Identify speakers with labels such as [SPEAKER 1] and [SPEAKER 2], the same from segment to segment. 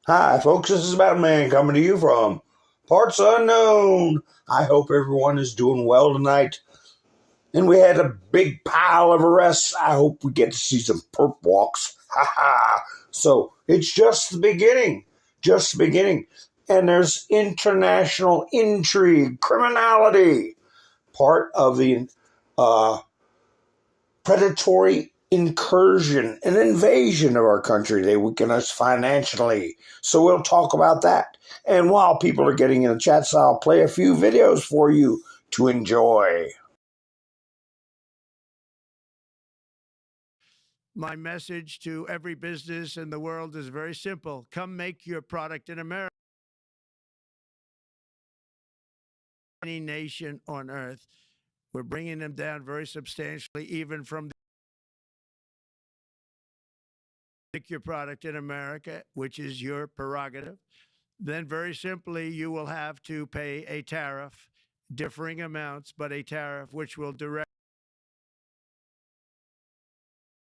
[SPEAKER 1] Hi, folks. This is Batman coming to you from parts unknown. I hope everyone is doing well tonight. And we had a big pile of arrests. I hope we get to see some perp walks. Ha ha. So it's just the beginning. Just the beginning. And there's international intrigue, criminality, part of the predatory incursion, an invasion of our country. They weaken us financially. So we'll talk about that. And while people are getting in the chats, I'll play a few videos for you to enjoy.
[SPEAKER 2] My message to every business in the world is very simple. Come make your product in America. Any nation on earth, we're bringing them down very substantially, even from the make your product in America, which is your prerogative. Then very simply, you will have to pay a tariff, differing amounts, but a tariff which will direct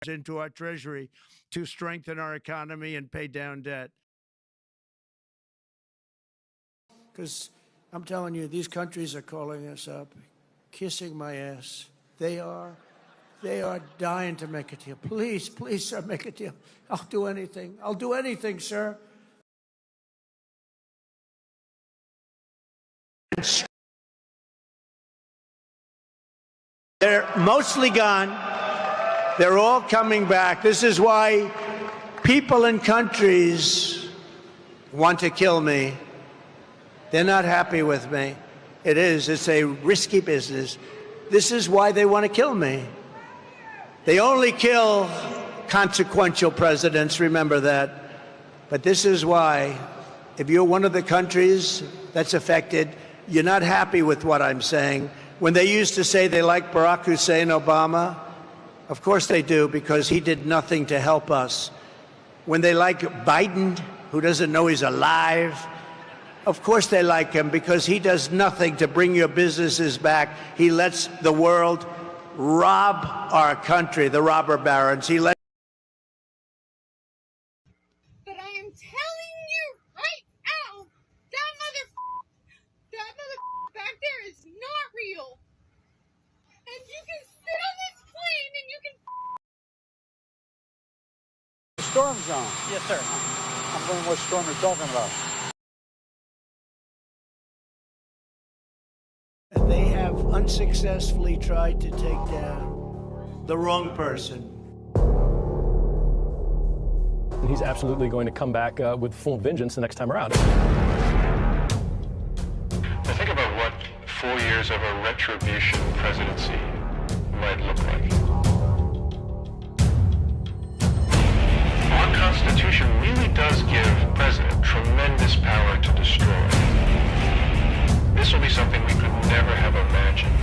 [SPEAKER 2] into our treasury to strengthen our economy and pay down debt. Because I'm telling you, these countries are calling us up, kissing my ass. They are dying to make a deal. Please, please, sir, make a deal. I'll do anything. I'll do anything, sir. They're mostly gone. They're all coming back. This is why people in countries want to kill me. They're not happy with me. It's a risky business. This is why they want to kill me. They only kill consequential presidents, remember that. But this is why, if you're one of the countries that's affected, you're not happy with what I'm saying. When they used to say they like Barack Hussein Obama, of course they do, because he did nothing to help us. When they like Biden, who doesn't know he's alive, of course they like him, because he does nothing to bring your businesses back. He lets the world rob our country, the robber barons. He lets.
[SPEAKER 3] But I am telling you right now, that mother back there is not real. And you can sit on this plane and you can.
[SPEAKER 4] Storm zone.
[SPEAKER 5] Yes, sir.
[SPEAKER 4] I'm wondering what storm you're talking about.
[SPEAKER 2] And they have unsuccessfully tried to take down the wrong person.
[SPEAKER 5] He's absolutely going to come back with full vengeance the next time around.
[SPEAKER 6] Now think about what 4 years of a retribution presidency might look like. Our Constitution really does give president tremendous power to destroy. This will be something we could never have imagined.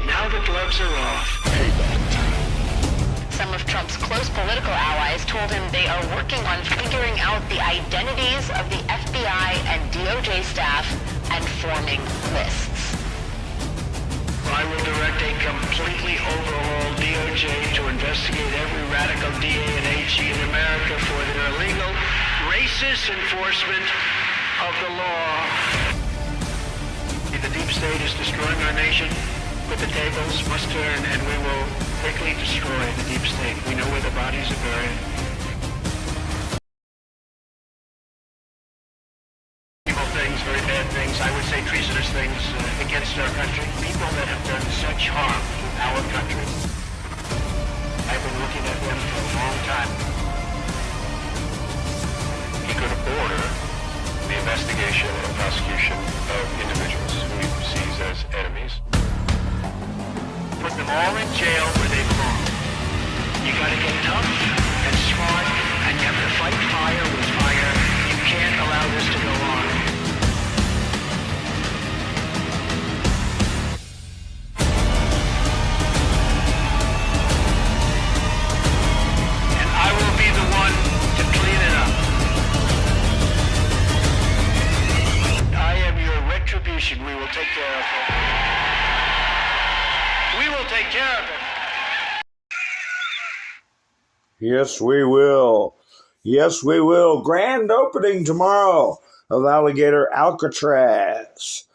[SPEAKER 7] Now the gloves are off.
[SPEAKER 5] Payback time.
[SPEAKER 8] Some of Trump's close political allies told him they are working on figuring out the identities of the FBI and DOJ staff and forming lists.
[SPEAKER 7] I will direct a completely overhauled DOJ to investigate every radical DA and AG in America for their illegal, racist enforcement of the law. The deep state is destroying our nation, but the tables must turn, and we will quickly destroy the deep state. We know where the bodies are buried. Evil things, very bad things, I would say treasonous things against our country. People that have done such harm to our country. I've been looking at them for a long time.
[SPEAKER 6] He could order the investigation and prosecution of individuals who he sees as enemies.
[SPEAKER 7] Put them all in jail where they belong. You gotta get tough and smart, and you have to fight fire with fire. You can't allow this to go on. And I will be the one to clean it up. I am your retribution. We will take care of it. We will take care of it.
[SPEAKER 1] Yes, we will. Yes, we will. Grand opening tomorrow of Alligator Alcatraz.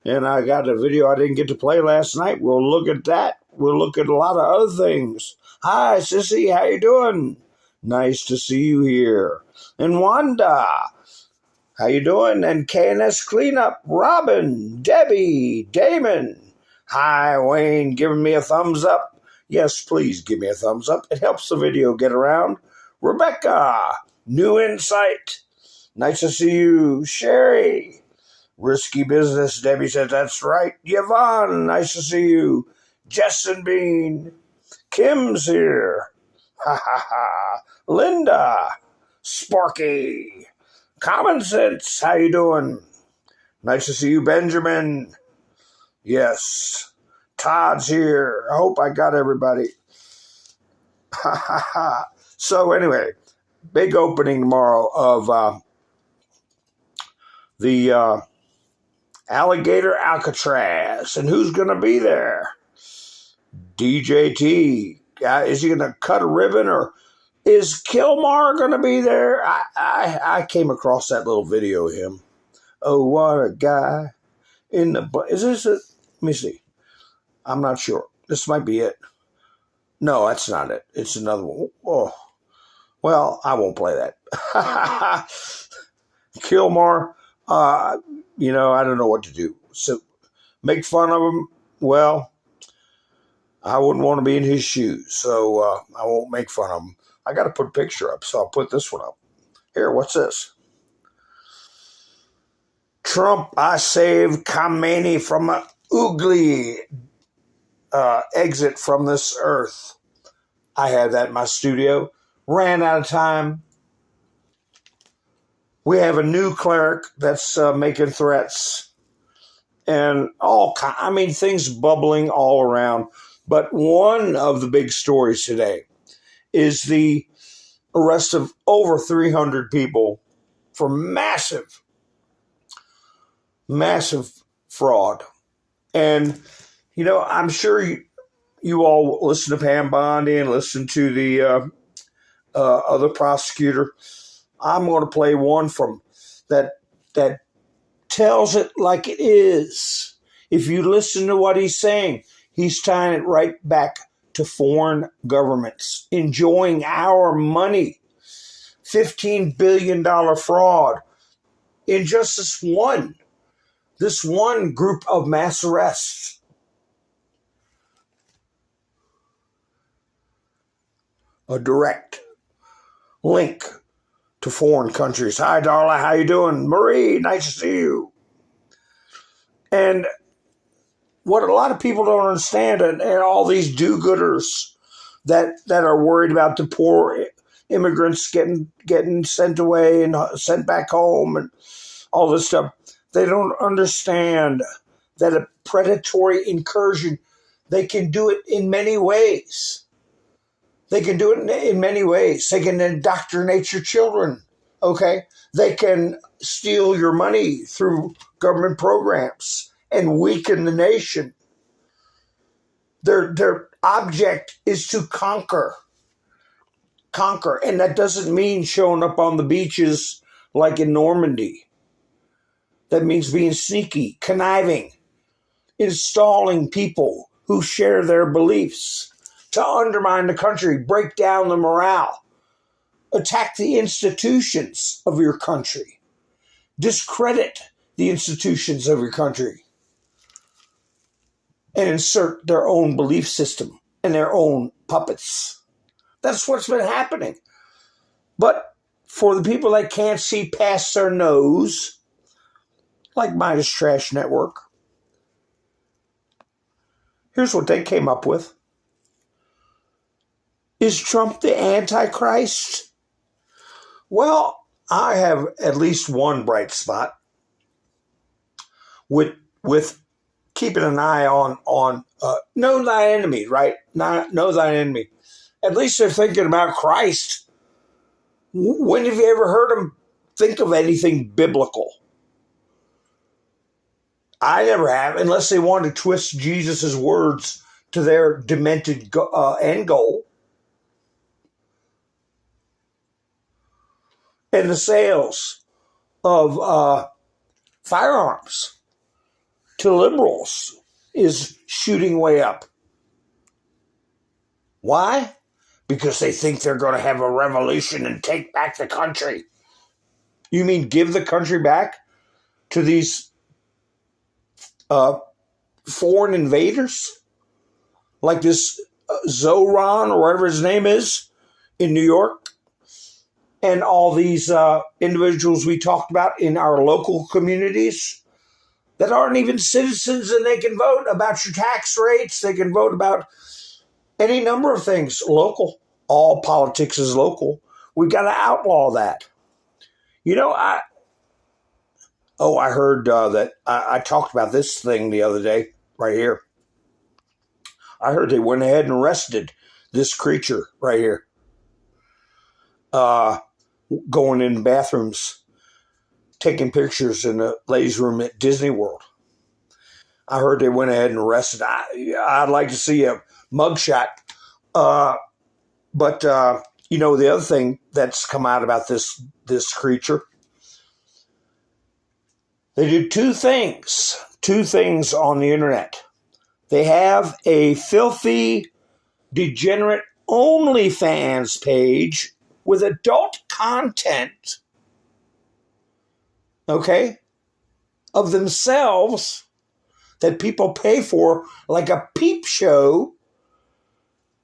[SPEAKER 1] And I got a video I didn't get to play last night. We'll look at that. We'll look at a lot of other things. Hi, Sissy. How you doing? Nice to see you here. And Wanda, how you doing? And KNS Cleanup, Robin, Debbie, Damon. Hi, Wayne, giving me a thumbs up. Yes, please give me a thumbs up. It helps the video get around. Rebecca, New Insight. Nice to see you. Sherry, Risky Business. Debbie said that's right. Yvonne, nice to see you. Justin Bean. Kim's here. Ha ha ha. Linda, Sparky. Common Sense, how you doing? Nice to see you, Benjamin. Yes. Todd's here. I hope I got everybody. Ha ha ha. So anyway, big opening tomorrow of the Alligator Alcatraz. And who's going to be there? DJT. Is he going to cut a ribbon, or is Kilmar going to be there? I came across that little video of him. Oh, what a guy. Is this it? Let me see. I'm not sure. This might be it. No, that's not it. It's another one. Oh. Well, I won't play that. Kilmar, I don't know what to do. So, make fun of him? Well, I wouldn't want to be in his shoes, so I won't make fun of him. I got to put a picture up, so I'll put this one up. Here, what's this? Trump, I saved Khamenei from an ugly exit from this earth. I had that in my studio. Ran out of time. We have a new cleric that's making threats. And things bubbling all around. But one of the big stories today is the arrest of over 300 people for massive fraud. And, I'm sure you all listen to Pam Bondi and listen to the other prosecutor. I'm going to play one from that tells it like it is. If you listen to what he's saying, he's tying it right back to foreign governments enjoying our money. $15 billion fraud in just this one group of mass arrests. A direct link to foreign countries. Hi, Darla. How you doing? Marie, nice to see you. And what a lot of people don't understand, and all these do-gooders that are worried about the poor immigrants getting sent away and sent back home and all this stuff, they don't understand that a predatory incursion, they can do it in many ways. They can do it in many ways. They can indoctrinate your children, okay? They can steal your money through government programs and weaken the nation. Their object is to conquer. And that doesn't mean showing up on the beaches like in Normandy. That means being sneaky, conniving, installing people who share their beliefs to undermine the country, break down the morale, attack the institutions of your country, discredit the institutions of your country, and insert their own belief system and their own puppets. That's what's been happening. But for the people that can't see past their nose, like Midas Trash Network, here's what they came up with. Is Trump the Antichrist? Well, I have at least one bright spot with keeping an eye on know thy enemy, right? Know thine enemy. At least they're thinking about Christ. When have you ever heard them think of anything biblical? I never have, unless they want to twist Jesus' words to their demented end goal. and the sales of firearms to liberals is shooting way up. Why? Because they think they're going to have a revolution and take back the country. You mean give the country back to these foreign invaders? Like this Zoran or whatever his name is in New York? And all these individuals we talked about in our local communities that aren't even citizens, and they can vote about your tax rates. They can vote about any number of things. Local. All politics is local. We've got to outlaw that. You know, I heard that I talked about this thing the other day right here. I heard they went ahead and arrested this creature right here. Going in bathrooms, taking pictures in the ladies' room at Disney World. I heard they went ahead and arrested. I'd like to see a mugshot. But you know, the other thing that's come out about this creature, they do two things on the internet. They have a filthy, degenerate OnlyFans page with adult content, okay, of themselves that people pay for, like a peep show.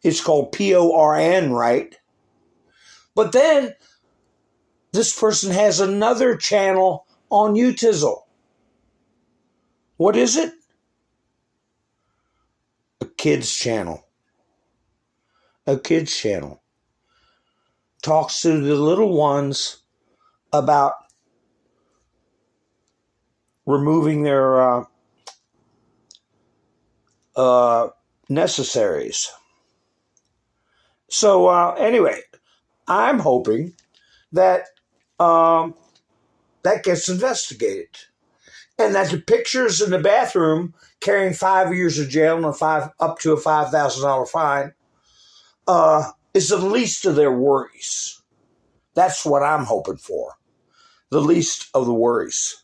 [SPEAKER 1] It's called PORN, right? But then this person has another channel on Utizzle. What is it? A kids channel. A kids channel. Talks to the little ones about removing their necessaries. So anyway, I'm hoping that that gets investigated, and that the pictures in the bathroom carrying 5 years of jail and up to a $5,000 fine is the least of their worries. That's what I'm hoping for. The least of the worries.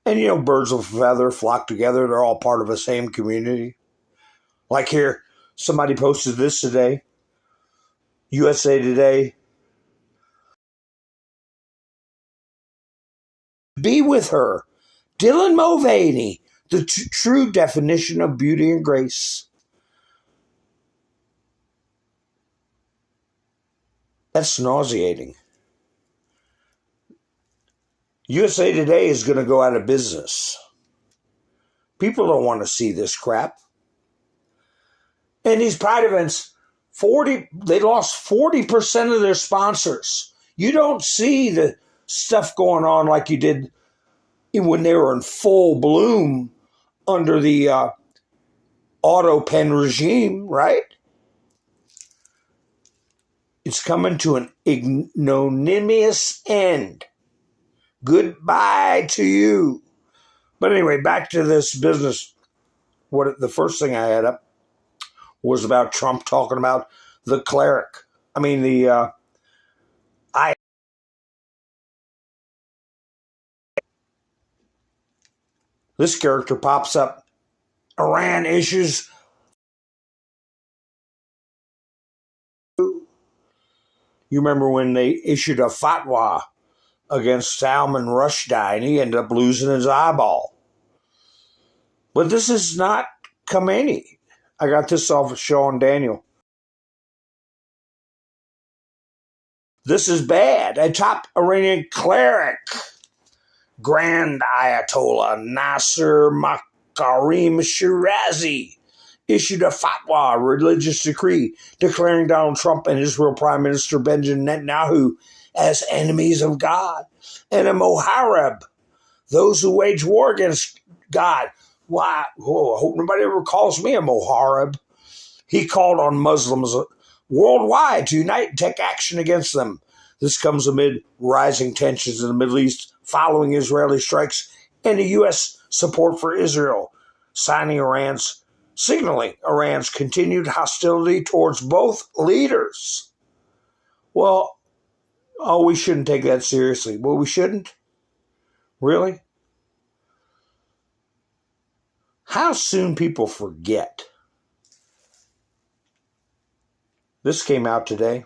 [SPEAKER 1] And you know, birds of a feather flock together. They're all part of the same community. Like here, somebody posted this today. USA Today. Be with her. Dylan Mulvaney, the true definition of beauty and grace. That's nauseating. USA Today is going to go out of business. People don't want to see this crap. And these pride events, they lost 40% of their sponsors. You don't see the stuff going on like you did when they were in full bloom under the auto pen regime, right? It's coming to an ignominious end. Goodbye to you. But anyway, back to this business. The first thing I had up was about Trump talking about the cleric. I mean, this character pops up. Iran issues. You remember when they issued a fatwa against Salman Rushdie, and he ended up losing his eyeball. But this is not Khomeini. I got this off of Sean Daniel. This is bad. A top Iranian cleric, Grand Ayatollah Nasser Makarim Shirazi, issued a fatwa, a religious decree, declaring Donald Trump and Israel Prime Minister Benjamin Netanyahu as enemies of God and a moharib, those who wage war against God. Why? I hope nobody ever calls me a moharib. He called on Muslims worldwide to unite and take action against them. This comes amid rising tensions in the Middle East following Israeli strikes and the U.S. support for Israel, signaling Iran's continued hostility towards both leaders. Well, oh, we shouldn't take that seriously. Well, we shouldn't? Really? How soon people forget. This came out today.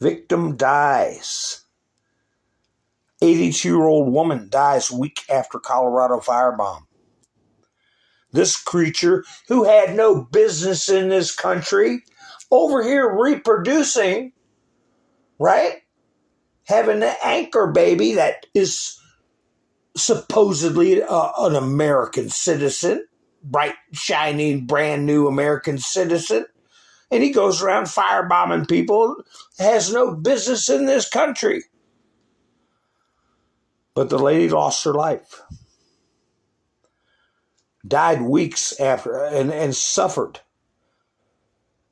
[SPEAKER 1] Victim dies. 82-year-old woman dies week after Colorado firebomb. This creature who had no business in this country, over here reproducing, right? Having an anchor baby that is supposedly an American citizen, bright, shining, brand new American citizen. And he goes around firebombing people, has no business in this country. But the lady lost her life. Died weeks after and suffered.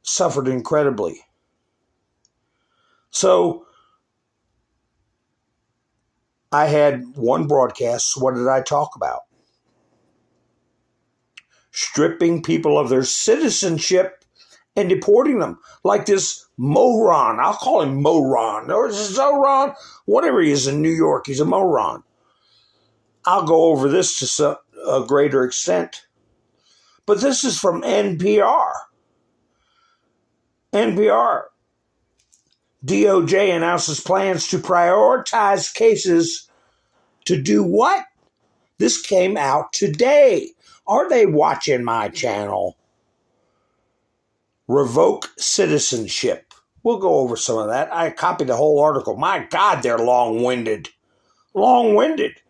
[SPEAKER 1] Suffered incredibly. So I had one broadcast. What did I talk about? Stripping people of their citizenship and deporting them. Like this moron. I'll call him moron. Or Zoran. Whatever he is in New York. He's a moron. I'll go over this to a greater extent. But this is from NPR. NPR. DOJ announces plans to prioritize cases to do what? This came out today. Are they watching my channel? Revoke citizenship. We'll go over some of that. I copied the whole article. My God, they're long-winded. Long-winded.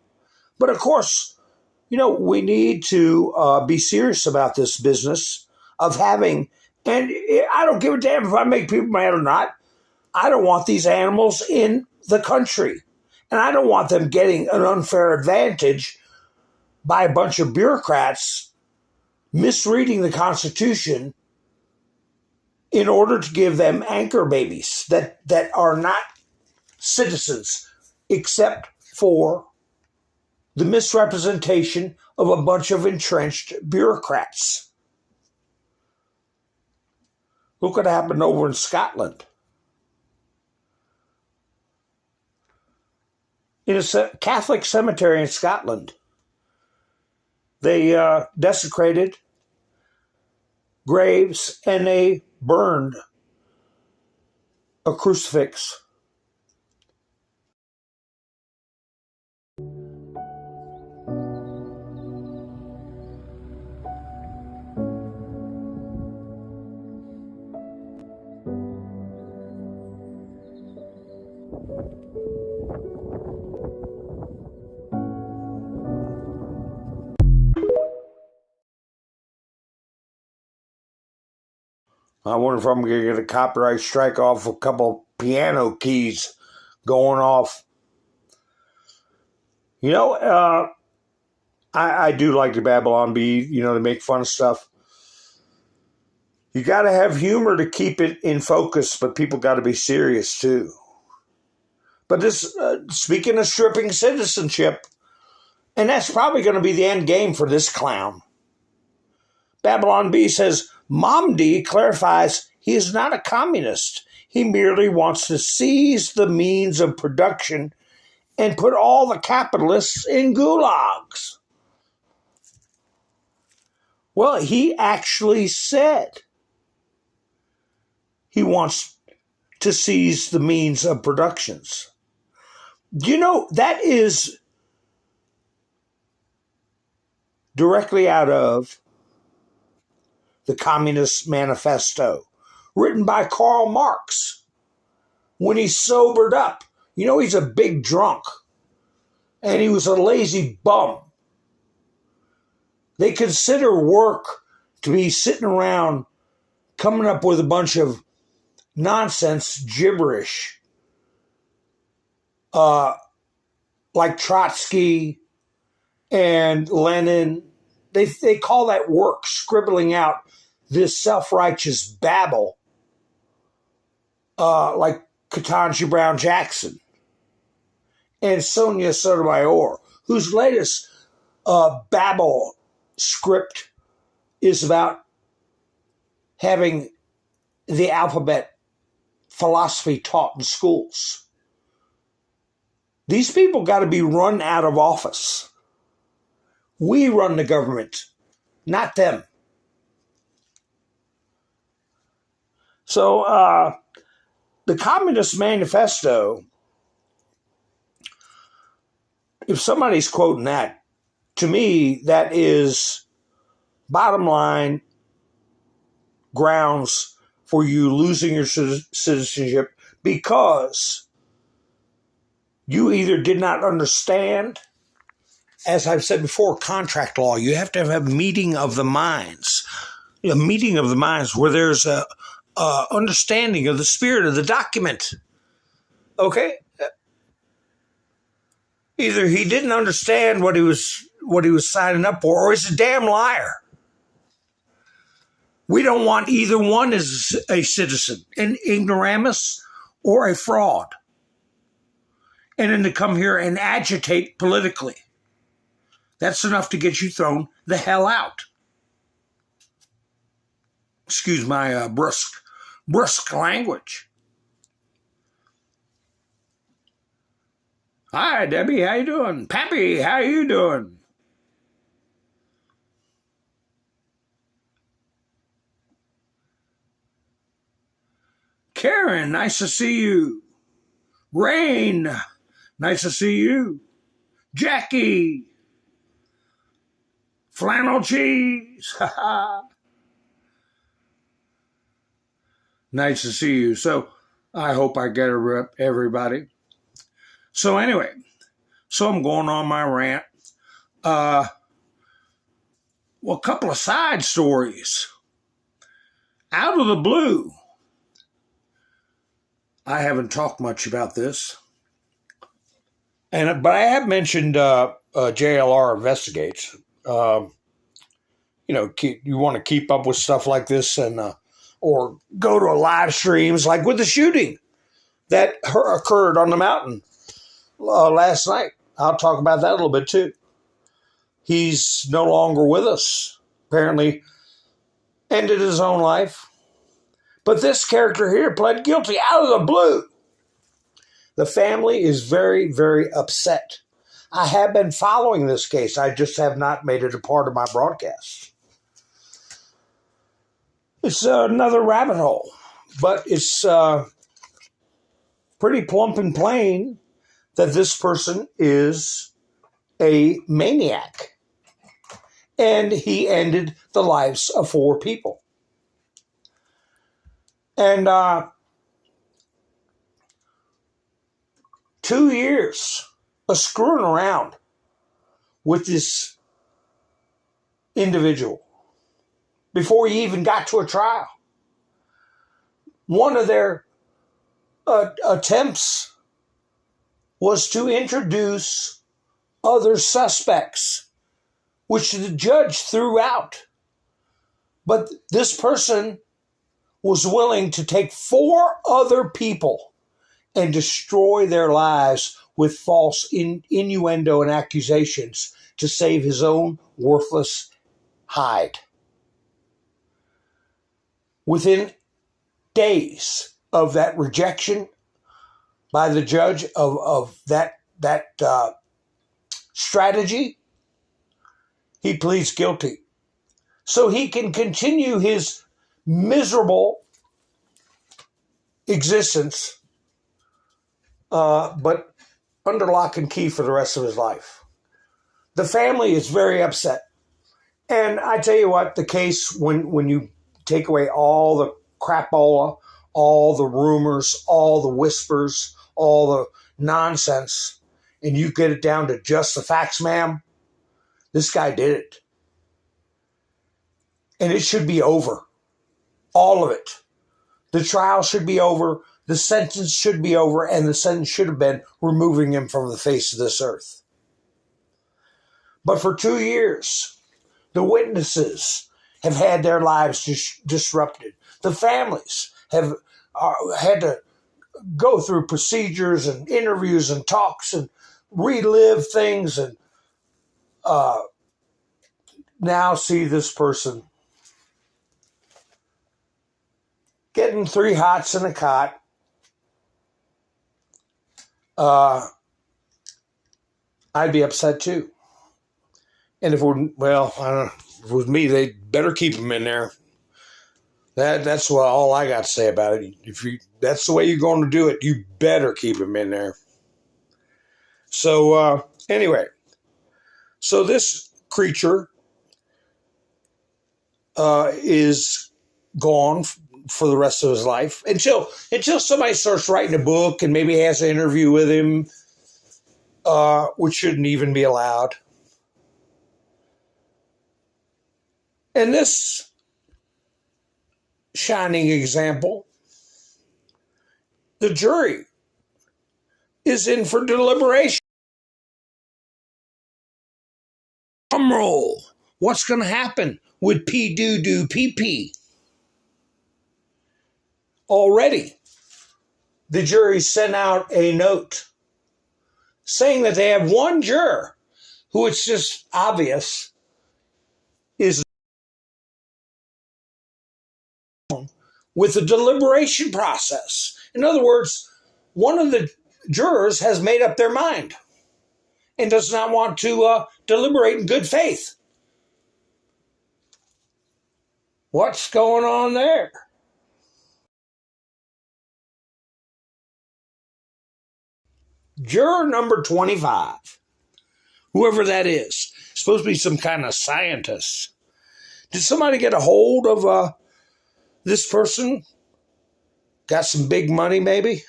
[SPEAKER 1] But of course, we need to be serious about this business of having, and I don't give a damn if I make people mad or not. I don't want these animals in the country. And I don't want them getting an unfair advantage by a bunch of bureaucrats misreading the Constitution in order to give them anchor babies that are not citizens, except for the misrepresentation of a bunch of entrenched bureaucrats. Look what happened over in Scotland. In a Catholic cemetery in Scotland, they desecrated graves and they burned a crucifix. I wonder if I'm going to get a copyright strike off a couple piano keys going off. I do like the Babylon Bee, to make fun of stuff. You got to have humor to keep it in focus, but people got to be serious too. But this, speaking of stripping citizenship, and that's probably going to be the end game for this clown. Babylon Bee says, Mamdi clarifies he is not a communist. He merely wants to seize the means of production and put all the capitalists in gulags. Well, he actually said he wants to seize the means of productions. That is directly out of the Communist Manifesto, written by Karl Marx when he sobered up. He's a big drunk, and he was a lazy bum. They consider work to be sitting around coming up with a bunch of nonsense gibberish, like Trotsky and Lenin. They call that work, scribbling out this self-righteous babble, like Ketanji Brown Jackson and Sonia Sotomayor, whose latest babble script is about having the alphabet philosophy taught in schools. These people got to be run out of office. We run the government, not them. So the Communist Manifesto, if somebody's quoting that, to me, that is bottom line grounds for you losing your citizenship because you either did not understand, as I've said before, contract law. You have to have a meeting of the minds. A meeting of the minds where there's a understanding of the spirit of the document. Okay? Either he didn't understand what he was signing up for, or he's a damn liar. We don't want either one as a citizen, an ignoramus or a fraud. And then to come here and agitate politically. That's enough to get you thrown the hell out. Excuse my brusque language. Hi, Debbie, how you doing? Pappy, how you doing? Karen, nice to see you. Rain, nice to see you. Jackie, flannel cheese, nice to see you. So I hope I get everybody. So anyway, so I'm going on my rant. Well, a couple of side stories. Out of the blue, I haven't talked much about this, but I have mentioned JLR Investigates. You want to keep up with stuff like this, and or go to a live streams like with the shooting that occurred on the mountain last night. I'll talk about that a little bit too. He's no longer with us. Apparently ended his own life. But this character here pled guilty out of the blue. The family is very, very upset. I have been following this case. I just have not made it a part of my broadcast. It's another rabbit hole. But it's pretty plump and plain that this person is a maniac. And he ended the lives of 4 people. And 2 years of screwing around with this individual before he even got to a trial. One of their attempts was to introduce other suspects, which the judge threw out. But this person was willing to take 4 other people and destroy their lives with false innuendo and accusations to save his own worthless hide. Within days of that rejection by the judge of that strategy, he pleads guilty. So he can continue his miserable existence, but under lock and key for the rest of his life. The family is very upset. And I tell you what, the case, when you take away all the crapola, all the rumors, all the whispers, all the nonsense, and you get it down to just the facts, ma'am, this guy did it. And it should be over. All of it. The trial should be over. The sentence should be over. And the sentence should have been removing him from the face of this earth. But for 2 years, the witnesses have had their lives disrupted. The families have had to go through procedures and interviews and talks and relive things, and now see this person getting 3 hots in a cot I'd be upset too. And if we're, well, I don't know, if it was me, they better keep him in there. That's all I got to say about it. If that's the way you're going to do it, you better keep him in there. So anyway, so this creature is gone for the rest of his life until somebody starts writing a book and maybe has an interview with him, which shouldn't even be allowed. And this shining example, the jury is in for deliberation. Drum roll. What's going to happen with P-do-do-P-P? Already, the jury sent out a note saying that they have one juror who it's just obvious is with the deliberation process. In other words, one of the jurors has made up their mind and does not want to deliberate in good faith. What's going on there? Juror number 25, whoever that is, supposed to be some kind of scientist. Did somebody get a hold of this person? Got some big money, maybe?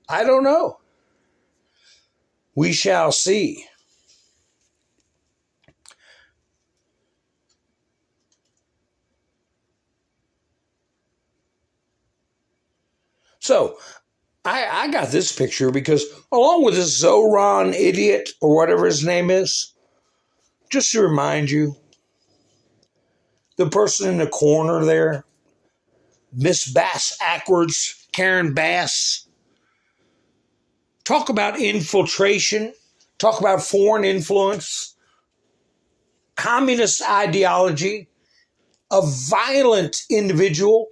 [SPEAKER 1] I don't know. We shall see. So, I got this picture because along with this Zoran idiot or whatever his name is, just to remind you, the person in the corner there, Miss Bass Ackwards, Karen Bass, talk about infiltration, talk about foreign influence, communist ideology, a violent individual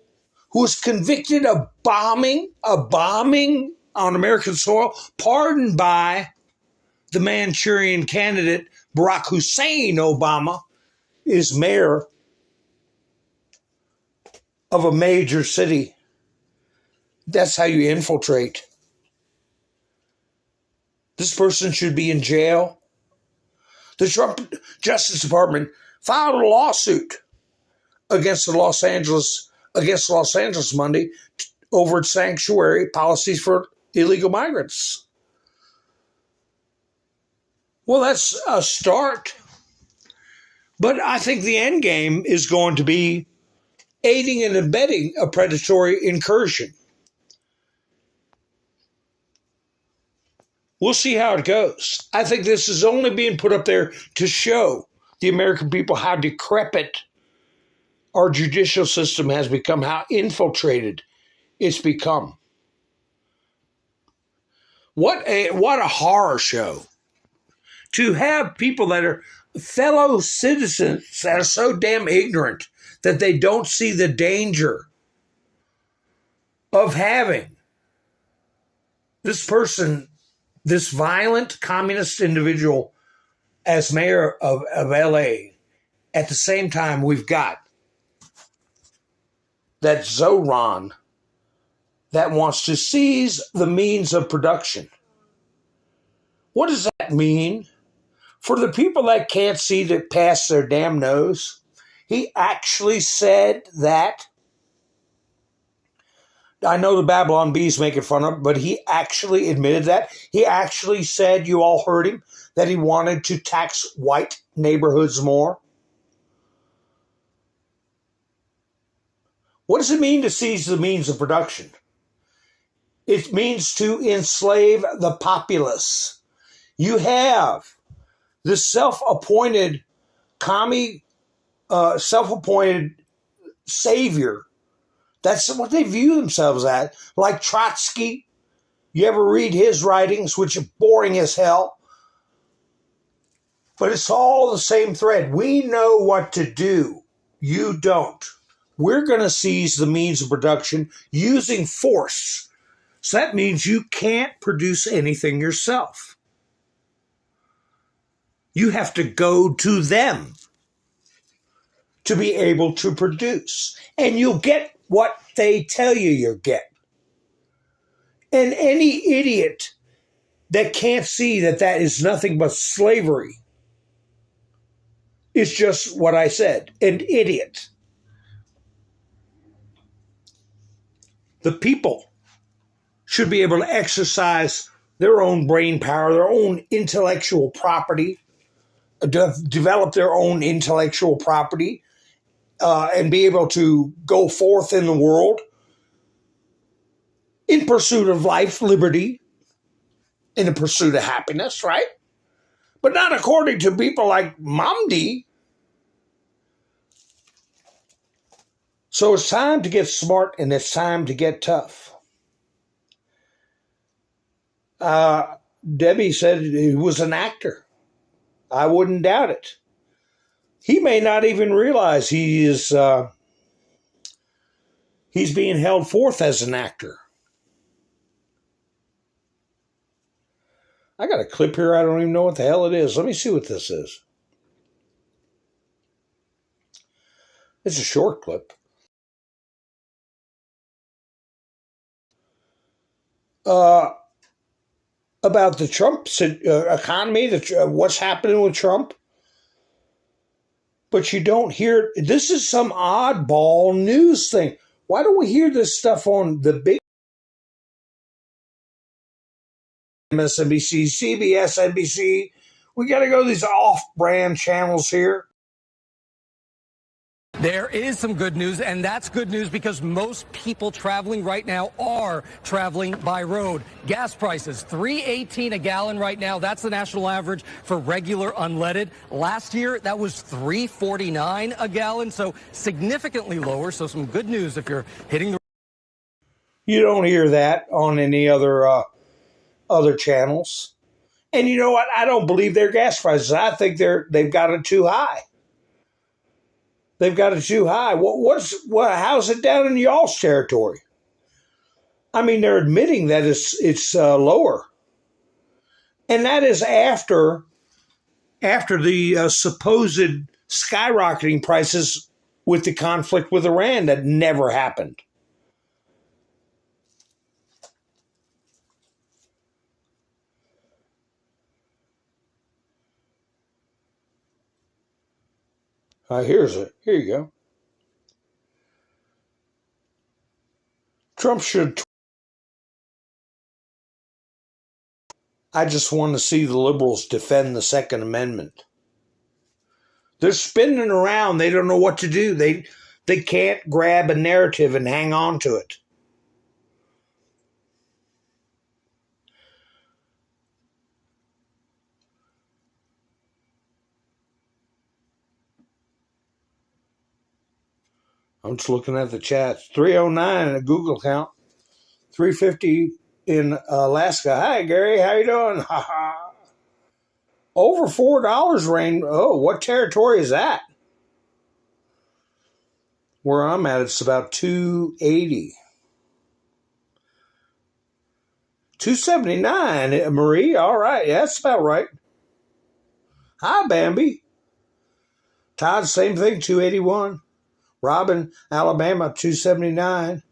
[SPEAKER 1] who was convicted of bombing on American soil, pardoned by the Manchurian candidate Barack Hussein Obama, is mayor of a major city. That's how you infiltrate. This person should be in jail. The Trump Justice Department filed a lawsuit against Los Angeles Monday over its sanctuary policies for illegal migrants. Well, that's a start. But I think the end game is going to be aiding and abetting a predatory incursion. We'll see how it goes. I think this is only being put up there to show the American people how decrepit our judicial system has become, how infiltrated it's become. What a horror show. To have people that are fellow citizens that are so damn ignorant that they don't see the danger of having this person, this violent communist individual as mayor of LA. At the same time, we've got that Zoran that wants to seize the means of production. What does that mean? For the people that can't see that past their damn nose, he actually said that. I know the Babylon Bees making fun of him, but he actually admitted that. He actually said, you all heard him, that he wanted to tax white neighborhoods more. What does it mean to seize the means of production? It means to enslave the populace. You have this self-appointed self-appointed savior. That's what they view themselves as. Like Trotsky. You ever read his writings, which are boring as hell? But it's all the same thread. We know what to do. You don't. We're going to seize the means of production using force So that means you can't produce anything yourself. You have to go to them to be able to produce. And you'll get what they tell you you'll get. And any idiot that can't see that that is nothing but slavery is just what I said, an idiot. The people should be able to exercise their own brain power, their own intellectual property, develop their own intellectual property, and be able to go forth in the world in pursuit of life, liberty, in the pursuit of happiness, right? But not according to people like Mamdi. So it's time to get smart and it's time to get tough. Debbie said he was an actor. I wouldn't doubt it. He may not even realize he's being held forth as an actor. I got a clip here. I don't even know what the hell it is. Let me see what this is. It's a short clip. About the Trump economy, what's happening with Trump. But you don't hear, this is some oddball news thing. Why don't we hear this stuff on the big MSNBC, CBS, NBC? We got to go to these off-brand channels here.
[SPEAKER 9] There is some good news, and that's good news because most people traveling right now are traveling by road. Gas prices, $3.18 a gallon right now. That's the national average for regular unleaded. Last year, that was $3.49 a gallon, so significantly lower. So some good news if you're hitting the...
[SPEAKER 1] You don't hear that on any other channels. And you know what? I don't believe their gas prices. I think they've got it too high. They've got it too high. How's it down in y'all's territory? I mean, they're admitting that it's lower, and that is after the supposed skyrocketing prices with the conflict with Iran that never happened. Here you go. Trump should. I just want to see the liberals defend the Second Amendment. They're spinning around. They don't know what to do. They can't grab a narrative and hang on to it. I'm just looking at the chats. 309 in a Google account. 350 in Alaska. Hi, Gary. How you doing? Over $4 rain. Oh, what territory is that? Where I'm at, it's about 280. 279, Marie. All right. Yeah, that's about right. Hi, Bambi. Todd, same thing, 281. Robin, Alabama, 279.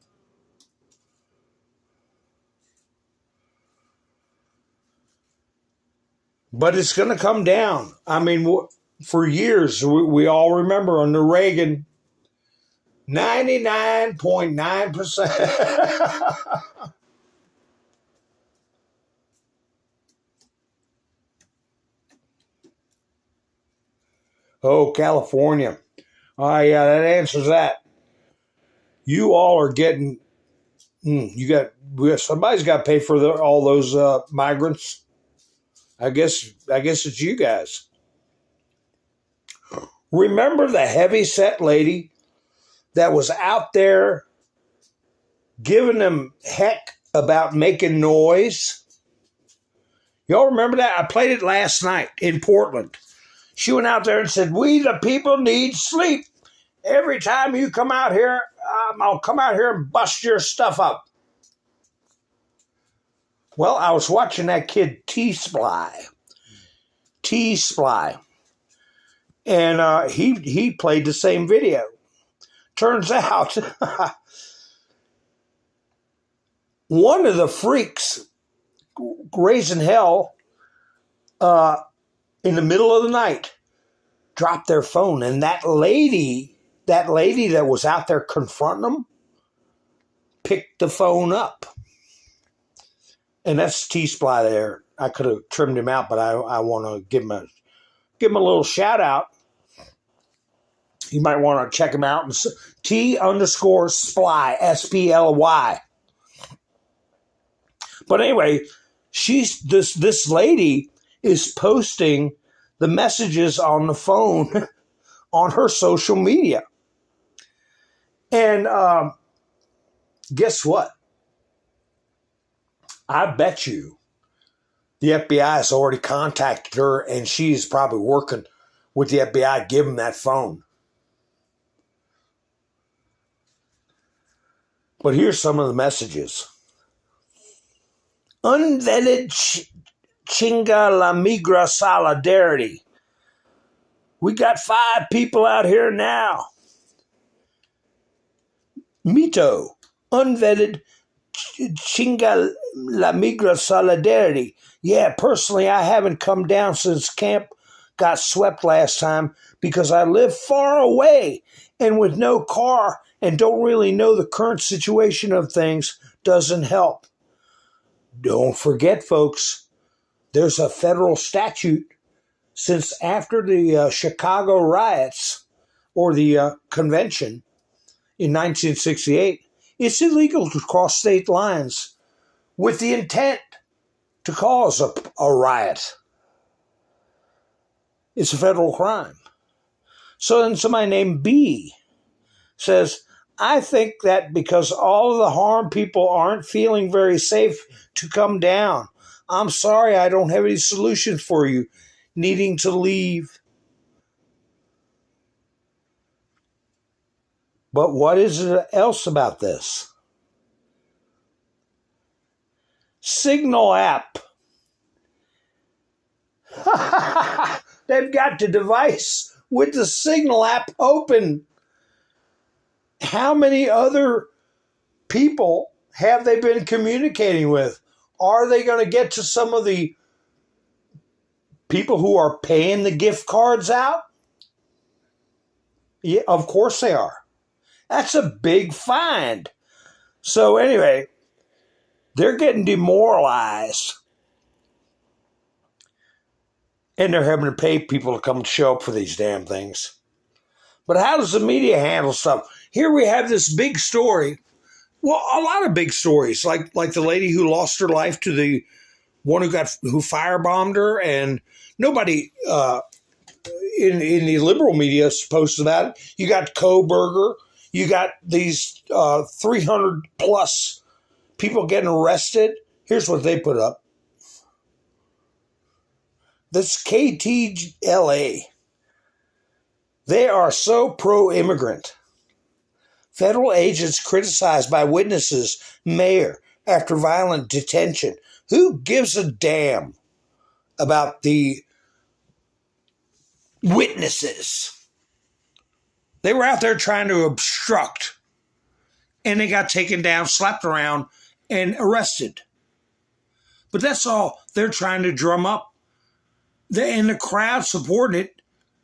[SPEAKER 1] But it's going to come down. I mean, for years, we all remember under Reagan, 99.9%. Oh, California. Oh, yeah, that answers that. You all are getting, somebody's got to pay for all those migrants. I guess it's you guys. Remember the heavy-set lady that was out there giving them heck about making noise? Y'all remember that? I played it last night in Portland. She went out there and said, "We the people need sleep. Every time you come out here, I'll come out here and bust your stuff up." Well, I was watching that kid T-Sply, and he played the same video. Turns out one of the freaks raising hell in the middle of the night dropped their phone, and that lady that was out there confronting them picked the phone up. And that's T-Sply there. I could have trimmed him out, but I want to give him a little shout out. You might want to check him out. T_Sply, SPLY. But anyway, this lady is posting the messages on the phone on her social media. And guess what? I bet you the FBI has already contacted her, and she's probably working with the FBI, give them that phone. But here's some of the messages. Unvetted chinga la migra solidarity. We got 5 people out here now. Mito. Unvetted chinga la migra solidarity. Yeah, personally, I haven't come down since camp got swept last time because I live far away and with no car and don't really know the current situation of things doesn't help. Don't forget, folks, there's a federal statute since after the Chicago riots or the convention in 1968. It's illegal to cross state lines with the intent to cause a riot. It's a federal crime. So then somebody named B says, I think that because all of the harmed people aren't feeling very safe to come down. I'm sorry, I don't have any solutions for you needing to leave. But what is it else about this? Signal app. They've got the device with the Signal app open. How many other people have they been communicating with? Are they going to get to some of the people who are paying the gift cards out? Yeah, of course they are. That's a big find. So anyway, they're getting demoralized. And they're having to pay people to come and show up for these damn things. But how does the media handle stuff? Here we have this big story. Well, a lot of big stories, like the lady who lost her life to the one who firebombed her, and nobody in the liberal media is supposed to that. You got Koberger. You got these 300 plus people getting arrested. Here's what they put up. This KTLA. They are so pro-immigrant. Federal agents criticized by witnesses, mayor, after violent detention. Who gives a damn about the witnesses? They were out there trying to obstruct, and they got taken down, slapped around, and arrested. But that's all they're trying to drum up. And the crowd supporting it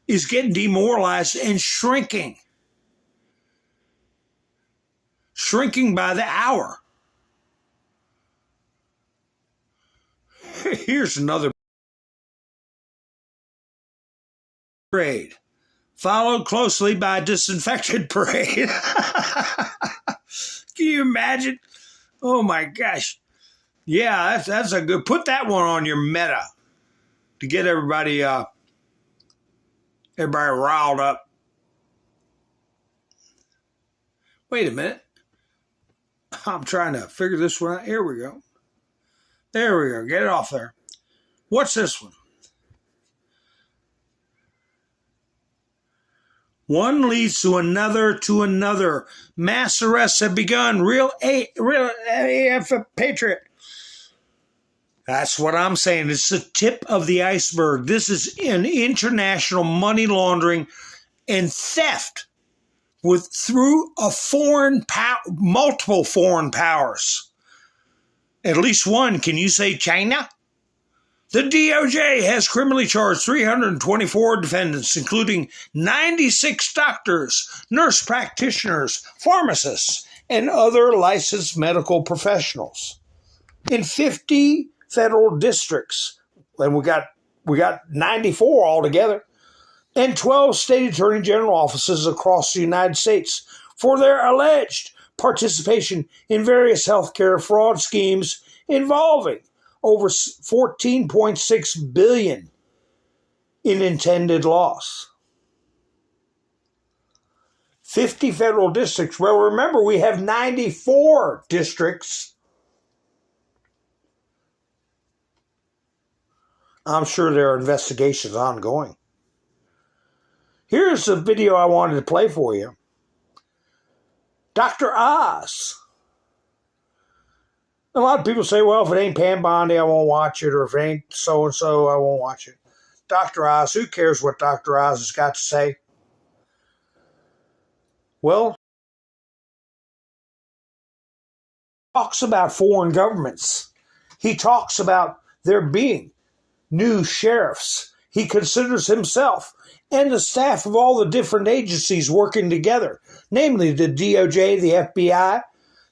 [SPEAKER 1] is getting demoralized and shrinking. Shrinking by the hour. Here's another parade, followed closely by a disinfected parade. Can you imagine? Oh my gosh. Yeah, that's a good, put that one on your meta to get everybody riled up. Wait a minute. I'm trying to figure this one out. Here we go. There we go. Get it off there. What's this one? One leads to another. Mass arrests have begun. Real AF patriot. That's what I'm saying. It's the tip of the iceberg. This is an international money laundering and theft through multiple foreign powers. At least one. Can you say China? The DOJ has criminally charged 324 defendants, including 96 doctors, nurse practitioners, pharmacists, and other licensed medical professionals in 50 federal districts. And we got 94 altogether, and 12 state attorney general offices across the United States for their alleged participation in various healthcare fraud schemes involving over $14.6 billion in intended loss. 50 federal districts. Well, remember, we have 94 districts. I'm sure there are investigations ongoing. Here's a video I wanted to play for you. Dr. Oz. A lot of people say, well, if it ain't Pam Bondi, I won't watch it, or if it ain't so-and-so, I won't watch it. Dr. Oz, who cares what Dr. Oz has got to say? Well, he talks about foreign governments. He talks about there being new sheriffs. He considers himself and the staff of all the different agencies working together, namely the DOJ, the FBI,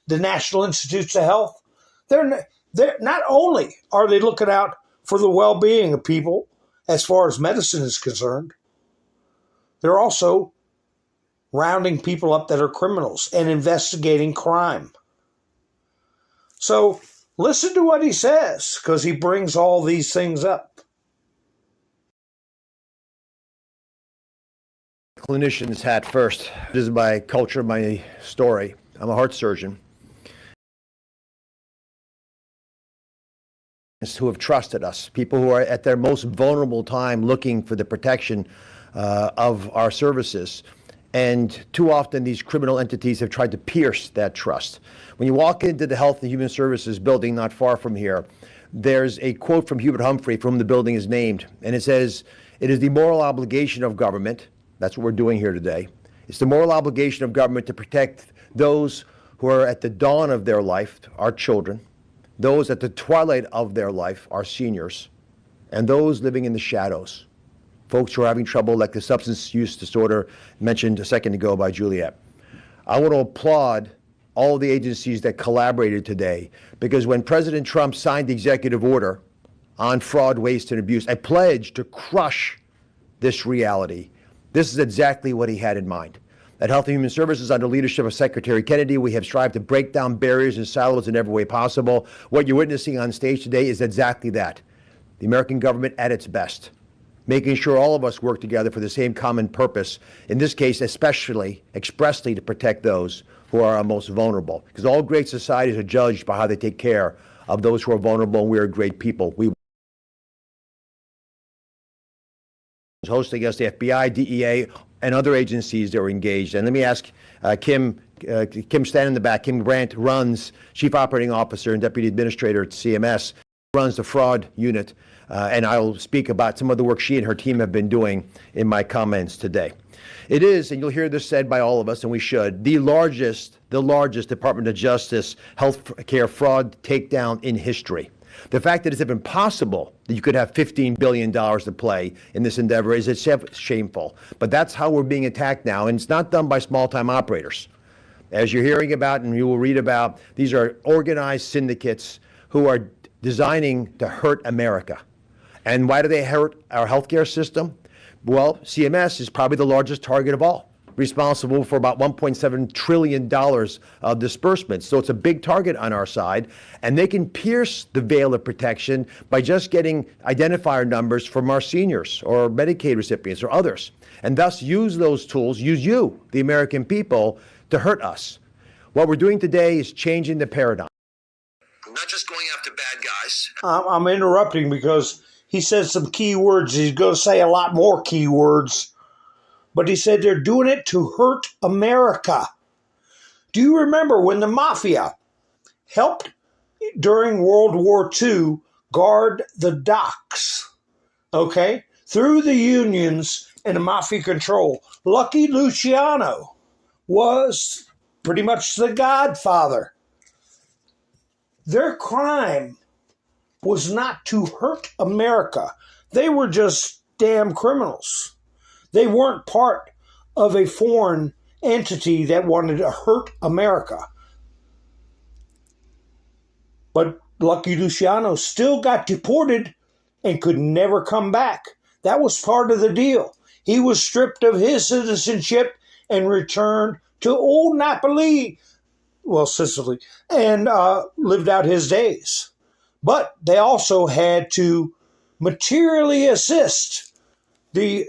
[SPEAKER 1] the National Institutes of Health. They're not only are they looking out for the well-being of people as far as medicine is concerned, they're also rounding people up that are criminals and investigating crime. So listen to what he says, because he brings all these things up.
[SPEAKER 10] Clinician's hat first. This is my culture, my story. I'm a heart surgeon who have trusted us, people who are at their most vulnerable time looking for the protection of our services. And too often these criminal entities have tried to pierce that trust. When you walk into the Health and Human Services building not far from here, there's a quote from Hubert Humphrey, from whom the building is named, and it says, "It is the moral obligation of government," that's what we're doing here today, "it's the moral obligation of government to protect those who are at the dawn of their life, our children, those at the twilight of their life, our seniors, and those living in the shadows, folks who are having trouble like the substance use disorder mentioned a second ago by Juliet." I want to applaud all of the agencies that collaborated today, because when President Trump signed the executive order on fraud, waste, and abuse, a pledge to crush this reality, this is exactly what he had in mind. At Health and Human Services, under leadership of Secretary Kennedy, we have strived to break down barriers and silos in every way possible. What you're witnessing on stage today is exactly that. The American government at its best, making sure all of us work together for the same common purpose, in this case, especially, expressly to protect those who are our most vulnerable. Because all great societies are judged by how they take care of those who are vulnerable, and we are great people. We hosting us, the FBI, DEA, and other agencies that were engaged. And let me ask Kim standing in the back. Kim Grant runs, Chief Operating Officer and Deputy Administrator at CMS, runs the fraud unit. And I'll speak about some of the work she and her team have been doing in my comments today. It is, and you'll hear this said by all of us, and we should, the largest Department of Justice health care fraud takedown in history. The fact that it's even possible that you could have $15 billion to play in this endeavor is itself shameful. But that's how we're being attacked now, and it's not done by small-time operators. As you're hearing about and you will read about, these are organized syndicates who are designing to hurt America. And why do they hurt our healthcare system? Well, CMS is probably the largest target of all, responsible for about $1.7 trillion of disbursements. So it's a big target on our side, and they can pierce the veil of protection by just getting identifier numbers from our seniors or Medicaid recipients or others, and thus use those tools, use you, the American people, to hurt us. What we're doing today is changing the paradigm.
[SPEAKER 11] We're not just going after bad guys.
[SPEAKER 1] I'm interrupting because he says some key words. He's going to say a lot more key words. But he said they're doing it to hurt America. Do you remember when the mafia helped during World War II guard the docks, okay, through the unions and the mafia control. Lucky Luciano was pretty much the godfather. Their crime was not to hurt America. They were just damn criminals. They weren't part of a foreign entity that wanted to hurt America. But Lucky Luciano still got deported and could never come back. That was part of the deal. He was stripped of his citizenship and returned to old Napoli, well, Sicily, and lived out his days. But they also had to materially assist the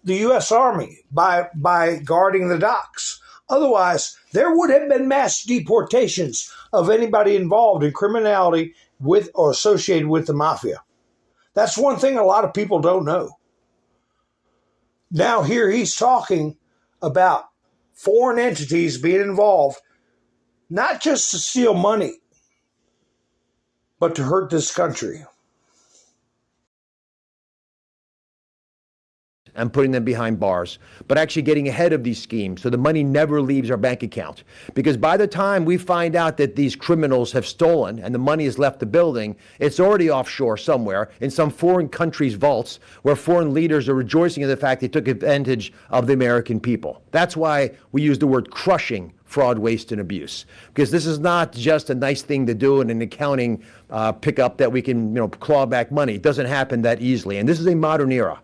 [SPEAKER 1] U.S. Army by guarding the docks. Otherwise, there would have been mass deportations of anybody involved in criminality with or associated with the mafia. That's one thing a lot of people don't know. Now here he's talking about foreign entities being involved, not just to steal money, but to hurt this country.
[SPEAKER 10] And putting them behind bars, but actually getting ahead of these schemes so the money never leaves our bank account. Because by the time we find out that these criminals have stolen and the money has left the building, it's already offshore somewhere in some foreign country's vaults where foreign leaders are rejoicing in the fact they took advantage of the American people. That's why we use the word crushing fraud, waste, and abuse. Because this is not just a nice thing to do in an accounting pickup that we can claw back money. It doesn't happen that easily. And this is a modern era.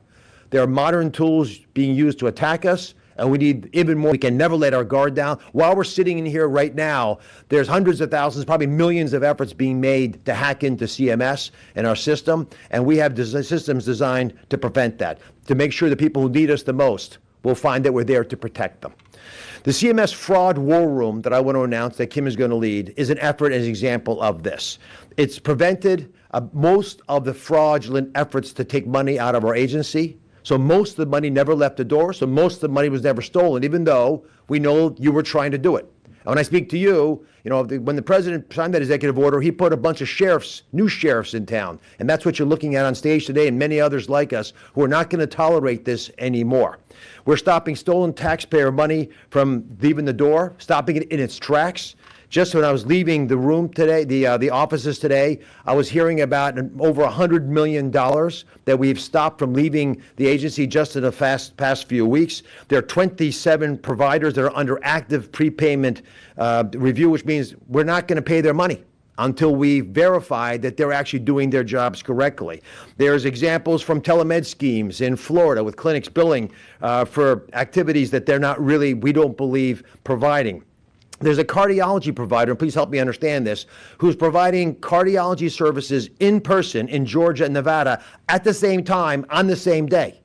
[SPEAKER 10] There are modern tools being used to attack us, and we need even more. We can never let our guard down. While we're sitting in here right now, there's hundreds of thousands, probably millions of efforts being made to hack into CMS and our system, and we have systems designed to prevent that, to make sure the people who need us the most will find that we're there to protect them. The CMS Fraud War Room that I want to announce that Kim is going to lead is an effort as an example of this. It's prevented most of the fraudulent efforts to take money out of our agency. So most of the money never left the door, so most of the money was never stolen, even though we know you were trying to do it. And when I speak to you, when the president signed that executive order, he put a bunch of sheriffs, new sheriffs in town. And that's what you're looking at on stage today and many others like us who are not going to tolerate this anymore. We're stopping stolen taxpayer money from leaving the door, stopping it in its tracks. Just when I was leaving the room today, the offices today, I was hearing about over $100 million that we've stopped from leaving the agency just in the past few weeks. There are 27 providers that are under active prepayment review, which means we're not going to pay their money until we verify that they're actually doing their jobs correctly. There's examples from telemed schemes in Florida with clinics billing for activities that they're not really, we don't believe, providing. There's a cardiology provider, and please help me understand this, who's providing cardiology services in person in Georgia and Nevada at the same time on the same day.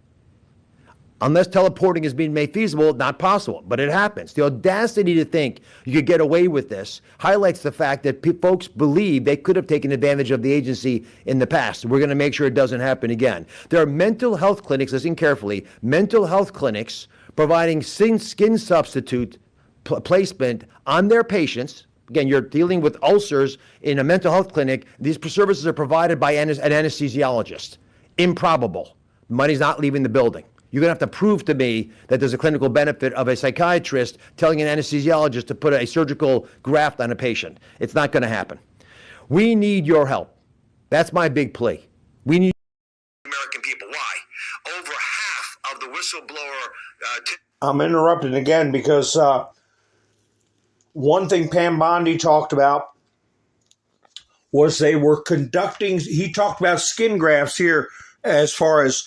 [SPEAKER 10] Unless teleporting is being made feasible, not possible, but it happens. The audacity to think you could get away with this highlights the fact that folks believe they could have taken advantage of the agency in the past. We're going to make sure it doesn't happen again. There are mental health clinics, listen carefully, mental health clinics providing skin substitute placement on their patients. Again, you're dealing with ulcers in a mental health clinic. These services are provided by an anesthesiologist. Improbable. Money's not leaving the building. You're going to have to prove to me that there's a clinical benefit of a psychiatrist telling an anesthesiologist to put a surgical graft on a patient. It's not going to happen. We need your help. That's my big plea. We need
[SPEAKER 11] American people. Why? Over half of the whistleblower...
[SPEAKER 1] I'm interrupting again because one thing Pam Bondi talked about was they were conducting, he talked about skin grafts here as far as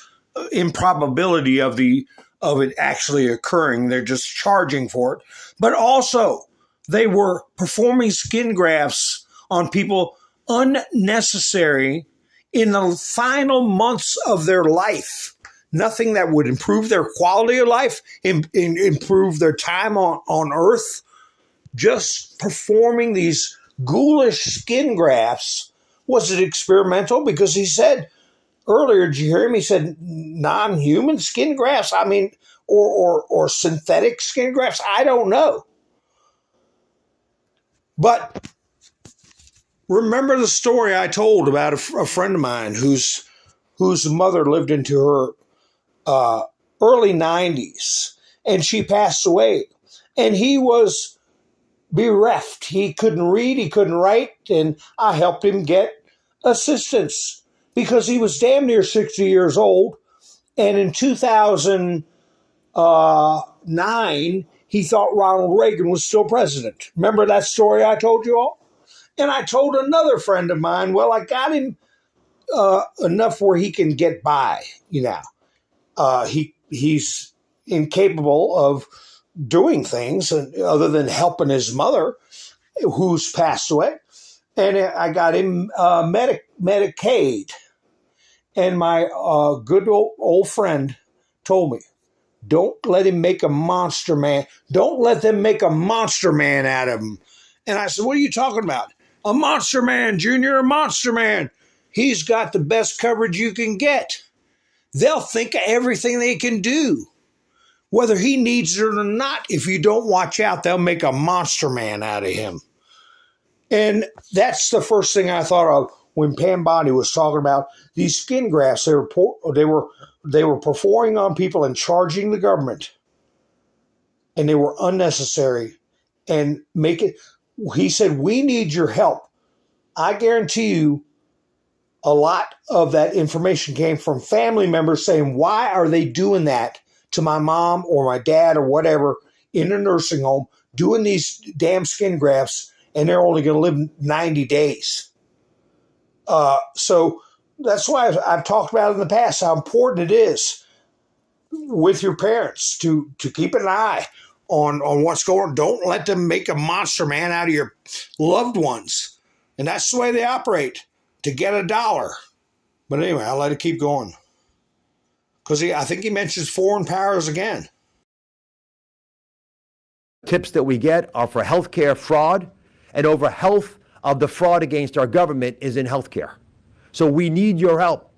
[SPEAKER 1] improbability of it actually occurring. They're just charging for it. But also they were performing skin grafts on people unnecessary in the final months of their life. Nothing that would improve their quality of life, improve their time on Earth. Just performing these ghoulish skin grafts. Was it experimental? Because he said earlier, did you hear him? He said non-human skin grafts. I mean, or synthetic skin grafts. I don't know. But Remember the story I told about a friend of mine whose mother lived into her early 90s, and she passed away, and he was bereft. He couldn't read, he couldn't write, and I helped him get assistance because he was damn near 60 years old. And in 2009, he thought Ronald Reagan was still president. Remember that story I told you all? And I told another friend of mine, well, I got him enough where he can get by. He's incapable of doing things other than helping his mother, who's passed away. And I got him Medicaid. And my good old friend told me, don't let him make a monster man. Don't let them make a monster man out of him. And I said, what are you talking about? A monster man, Junior, a monster man. He's got the best coverage you can get. They'll think of everything they can do. Whether he needs it or not, if you don't watch out, they'll make a monster man out of him. And that's the first thing I thought of when Pam Bondi was talking about these skin grafts. They were performing on people and charging the government, and they were unnecessary. And he said, we need your help. I guarantee you a lot of that information came from family members saying, why are they doing that to my mom or my dad or whatever in a nursing home, doing these damn skin grafts, and they're only going to live 90 days. So that's why I've talked about in the past how important it is with your parents to keep an eye on what's going on. Don't let them make a monster man out of your loved ones. And that's the way they operate, to get $1. But anyway, I'll let it keep going. Because I think he mentions foreign powers again.
[SPEAKER 10] Tips that we get are for healthcare fraud, and over half of the fraud against our government is in healthcare. So we need your help,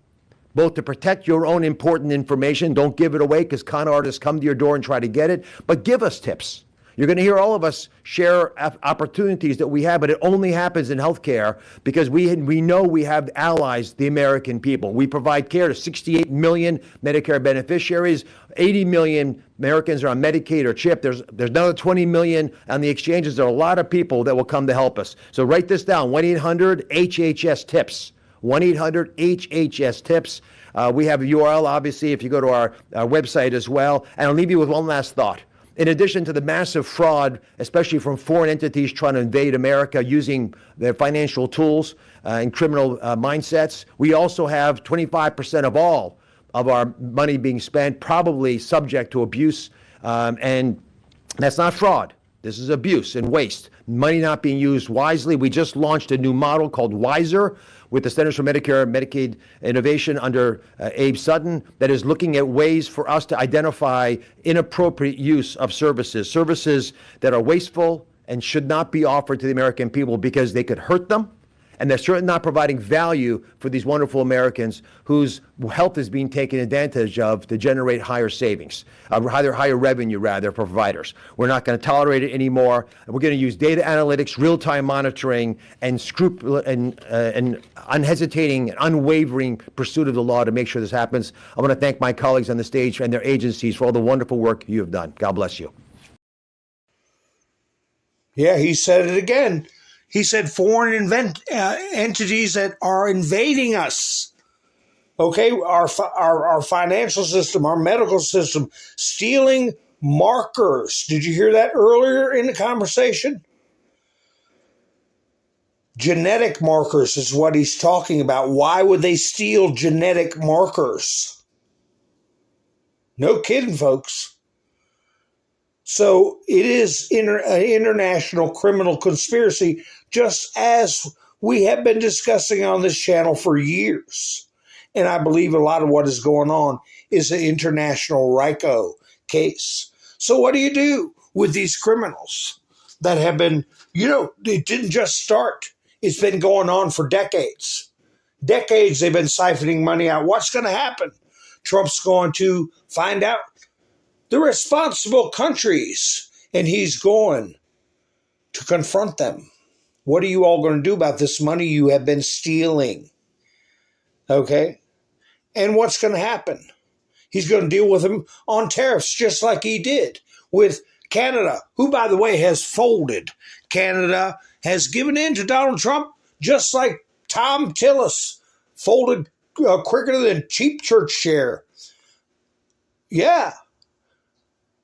[SPEAKER 10] both to protect your own important information. Don't give it away because con artists come to your door and try to get it, but give us tips. You're going to hear all of us share opportunities that we have, but it only happens in healthcare because we know we have allies, the American people. We provide care to 68 million Medicare beneficiaries. 80 million Americans are on Medicaid or CHIP. There's another 20 million on the exchanges. There are a lot of people that will come to help us. So write this down, 1-800-HHS-TIPS. 1-800-HHS-TIPS. We have a URL, obviously, if you go to our website as well. And I'll leave you with one last thought. In addition to the massive fraud, especially from foreign entities trying to invade America using their financial tools and criminal mindsets, we also have 25% of all of our money being spent, probably subject to abuse. And that's not fraud. This is abuse and waste. Money not being used wisely. We just launched a new model called WISER with the Centers for Medicare and Medicaid Innovation under Abe Sutton that is looking at ways for us to identify inappropriate use of services that are wasteful and should not be offered to the American people because they could hurt them. And they're certainly not providing value for these wonderful Americans whose health is being taken advantage of to generate higher savings, higher revenue, rather, for providers. We're not going to tolerate it anymore. We're going to use data analytics, real-time monitoring, and unhesitating and unwavering pursuit of the law to make sure this happens. I want to thank my colleagues on the stage and their agencies for all the wonderful work you have done. God bless you.
[SPEAKER 1] Yeah, he said it again. He said foreign entities that are invading us. Okay, our financial system, our medical system, stealing markers. Did you hear that earlier in the conversation? Genetic markers is what he's talking about. Why would they steal genetic markers? No kidding, folks. So it is an international criminal conspiracy, just as we have been discussing on this channel for years. And I believe a lot of what is going on is an international RICO case. So what do you do with these criminals that have been, it didn't just start. It's been going on for decades. Decades they've been siphoning money out. What's going to happen? Trump's going to find out the responsible countries, and he's going to confront them What are you all going to do about this money you have been stealing? Okay? And what's going to happen? He's going to deal with them on tariffs just like he did with Canada, who, by the way, has folded. Canada has given in to Donald Trump just like Tom Tillis folded quicker than cheap church share. Yeah.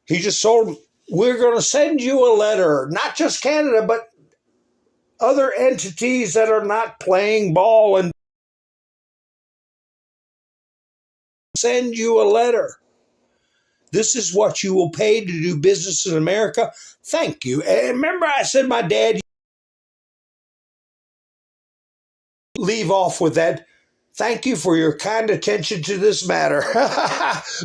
[SPEAKER 1] He just told them, we're going to send you a letter, not just Canada, but other entities that are not playing ball, and send you a letter. This is what you will pay to do business in America. Thank you. And remember I said my dad, leave off with that. Thank you for your kind attention to this matter.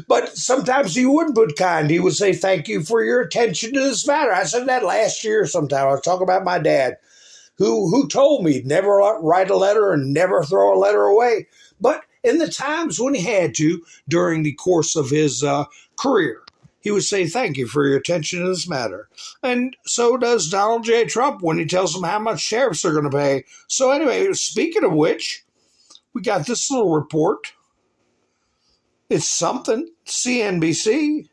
[SPEAKER 1] But sometimes he wouldn't put kind. He would say, thank you for your attention to this matter. I said that last year sometime. I was talking about my dad, who told me never write a letter and never throw a letter away. But in the times when he had to, during the course of his career, he would say, thank you for your attention to this matter. And so does Donald J. Trump when he tells them how much tariffs they're going to pay. So anyway, speaking of which, we got this little report. It's something. CNBC.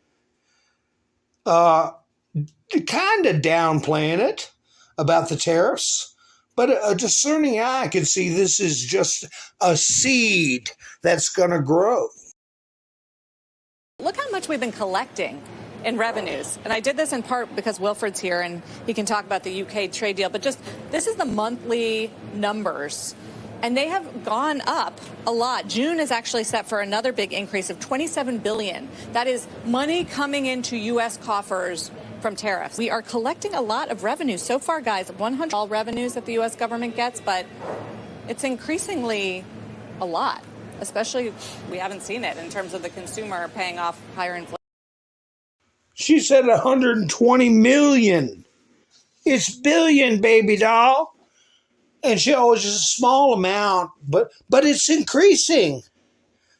[SPEAKER 1] Kind of downplaying it about the tariffs. But a discerning eye can see this is just a seed that's going to grow.
[SPEAKER 12] Look how much we've been collecting in revenues. And I did this in part because Wilfred's here and he can talk about the UK trade deal. But just this is the monthly numbers. And they have gone up a lot. June is actually set for another big increase of $27 billion. That is money coming into U.S. coffers from tariffs. We are collecting a lot of revenue. So far, guys, 100 all revenues that the U.S. government gets, but it's increasingly a lot, especially we haven't seen it in terms of the consumer paying off higher inflation.
[SPEAKER 1] She said 120 million. It's billion, baby doll. And she always just a small amount, but it's increasing.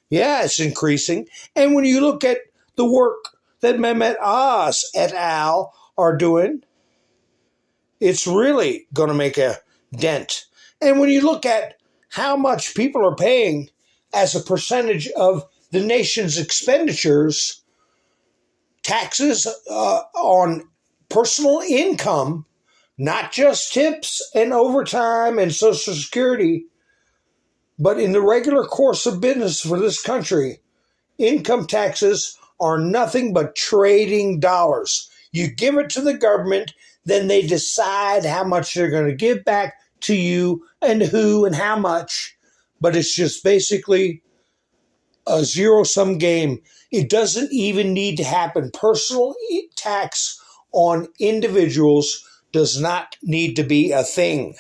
[SPEAKER 1] Yeah, it's increasing. And when you look at the work that Mehmet Oz et al. Are doing, it's really going to make a dent. And when you look at how much people are paying as a percentage of the nation's expenditures, taxes on personal income, not just tips and overtime and Social Security, but in the regular course of business for this country, income taxes are nothing but trading dollars. You give it to the government, then they decide how much they're going to give back to you and who and how much. But it's just basically a zero-sum game. It doesn't even need to happen. Personal tax on individuals does not need to be a thing.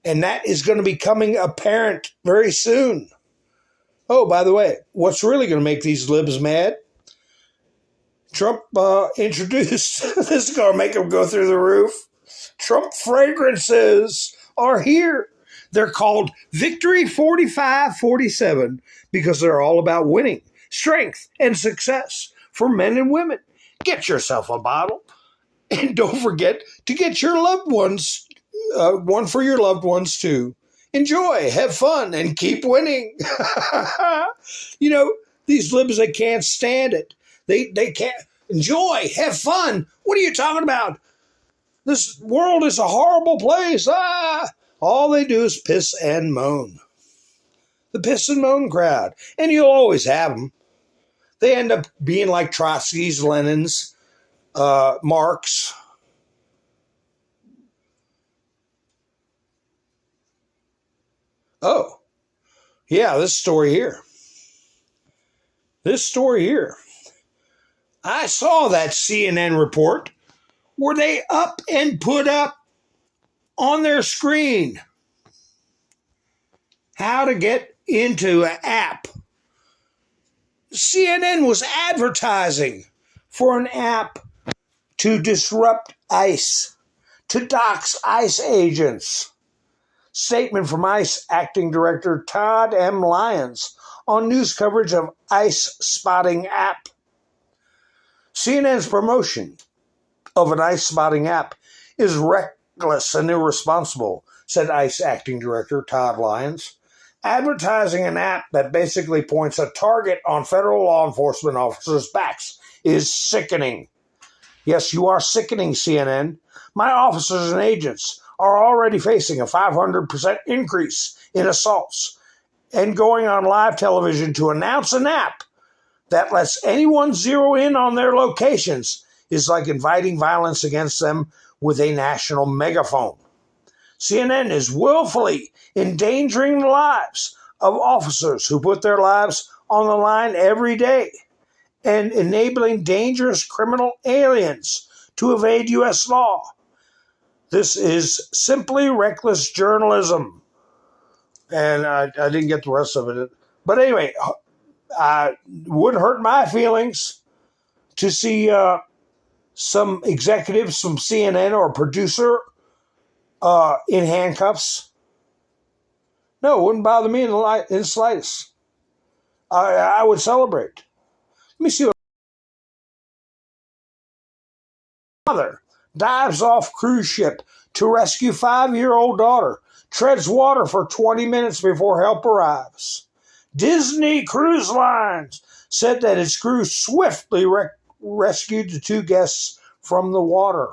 [SPEAKER 1] And that is going to be coming apparent very soon. Oh, by the way, what's really going to make these libs mad? Trump introduced, this is going to make them go through the roof. Trump fragrances are here. They're called Victory 4547 because they're all about winning, strength, and success for men and women. Get yourself a bottle. And don't forget to get your loved ones, one for your loved ones too. Enjoy, have fun, and keep winning. You know, these libs, they can't stand it. They can't enjoy, have fun. What are you talking about? This world is a horrible place. All they do is piss and moan. The piss and moan crowd. And you'll always have them. They end up being like Trotsky's, Lenin's, Marx. Oh, yeah, this story here. I saw that CNN report where they up and put up on their screen how to get into an app. CNN was advertising for an app to disrupt ICE, to dox ICE agents. Statement from ICE Acting Director Todd M. Lyons on news coverage of ICE spotting app. CNN's promotion of an ICE spotting app is reckless and irresponsible, said ICE Acting Director Todd Lyons. Advertising an app that basically points a target on federal law enforcement officers' backs is sickening. Yes, you are sickening, CNN. My officers and agents are already facing a 500% increase in assaults, and going on live television to announce an app that lets anyone zero in on their locations is like inviting violence against them with a national megaphone. CNN is willfully endangering the lives of officers who put their lives on the line every day and enabling dangerous criminal aliens to evade U.S. law. This is simply reckless journalism. And I didn't get the rest of it. But anyway, it wouldn't hurt my feelings to see some executives from CNN or a producer in handcuffs. No, it wouldn't bother me in the slightest. I would celebrate. Let me see what mother dives off cruise ship to rescue 5-year-old daughter, treads water for 20 minutes before help arrives. Disney Cruise Lines said that its crew swiftly rescued the 2 guests from the water.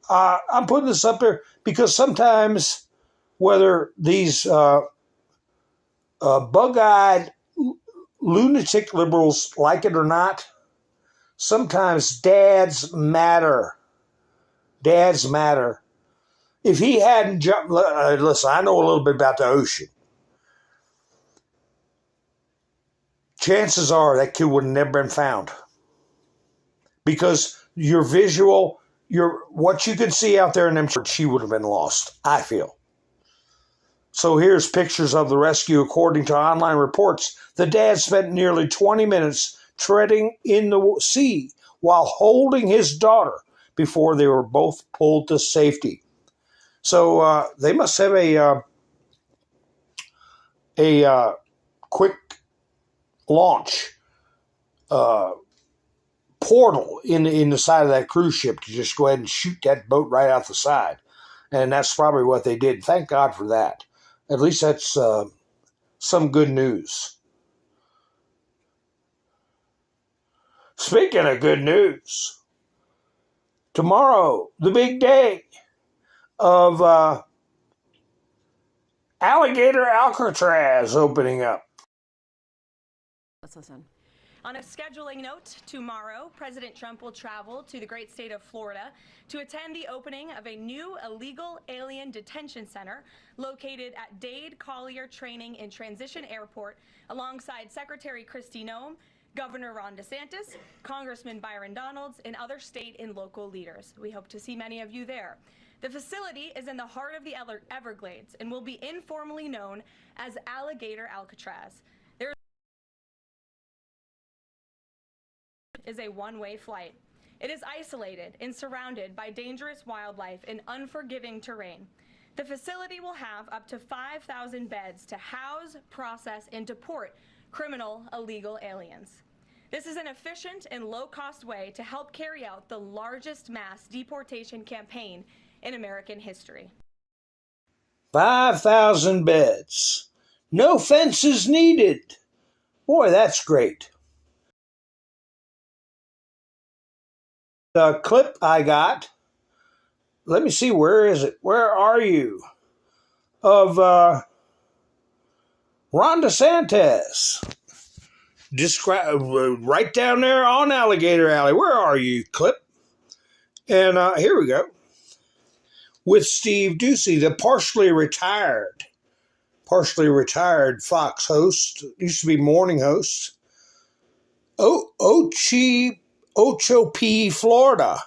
[SPEAKER 1] I'm putting this up there because sometimes, whether these bug-eyed lunatic liberals like it or not, sometimes dads matter. Dads matter. If he hadn't jumped, listen, I know a little bit about the ocean. Chances are that kid would have never been found. Because your visual, what you could see out there in them, she would have been lost, I feel. So here's pictures of the rescue. According to online reports, the dad spent nearly 20 minutes treading in the sea while holding his daughter before they were both pulled to safety. So they must have a quick launch portal in the side of that cruise ship to just go ahead and shoot that boat right out the side. And that's probably what they did. Thank God for that. At least that's some good news. Speaking of good news, tomorrow, the big day of Alligator Alcatraz opening up.
[SPEAKER 13] Let's listen. On a scheduling note, tomorrow, President Trump will travel to the great state of Florida to attend the opening of a new illegal alien detention center located at Dade Collier Training and Transition Airport alongside Secretary Kristi Noem, Governor Ron DeSantis, Congressman Byron Donalds, and other state and local leaders. We hope to see many of you there. The facility is in the heart of the Everglades and will be informally known as Alligator Alcatraz. There is a one-way flight. It is isolated and surrounded by dangerous wildlife and unforgiving terrain. The facility will have up to 5,000 beds to house, process, and deport criminal illegal aliens. This is an efficient and low-cost way to help carry out the largest mass deportation campaign in American history.
[SPEAKER 1] 5,000 beds. No fences needed. Boy, that's great. The clip I got, let me see, where is it? Where are you? Of Ron DeSantis. Right down there on Alligator Alley. Where are you, clip? And here we go. With Steve Doocy, the partially retired Fox host, used to be morning host. Ocho-P, Florida.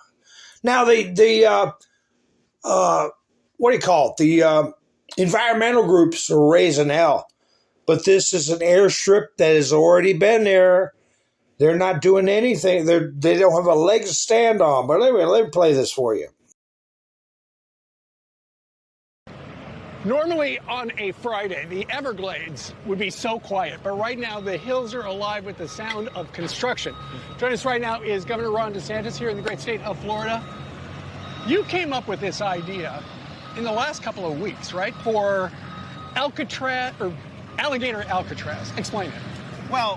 [SPEAKER 1] Now the what do you call it? The environmental groups are raising hell, but this is an airstrip that has already been there. They're not doing anything. They don't have a leg to stand on. But anyway, let me play this for you.
[SPEAKER 14] Normally on a Friday, the Everglades would be so quiet, but right now the hills are alive with the sound of construction. Joining us right now is Governor Ron DeSantis here in the great state of Florida. You came up with this idea in the last couple of weeks, right? For Alcatraz, or Alligator Alcatraz. Explain it.
[SPEAKER 15] Well,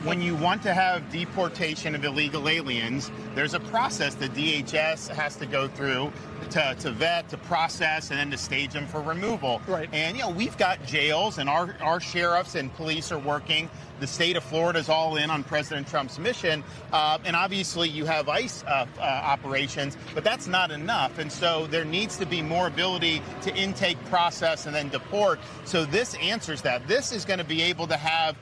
[SPEAKER 15] when you want to have deportation of illegal aliens, there's a process the DHS has to go through to vet, to process, and then to stage them for removal.
[SPEAKER 14] Right.
[SPEAKER 15] And, we've got jails, and our sheriffs and police are working. The state of Florida is all in on President Trump's mission. And obviously you have ICE operations, but that's not enough. And so there needs to be more ability to intake, process, and then deport. So this answers that. This is going to be able to have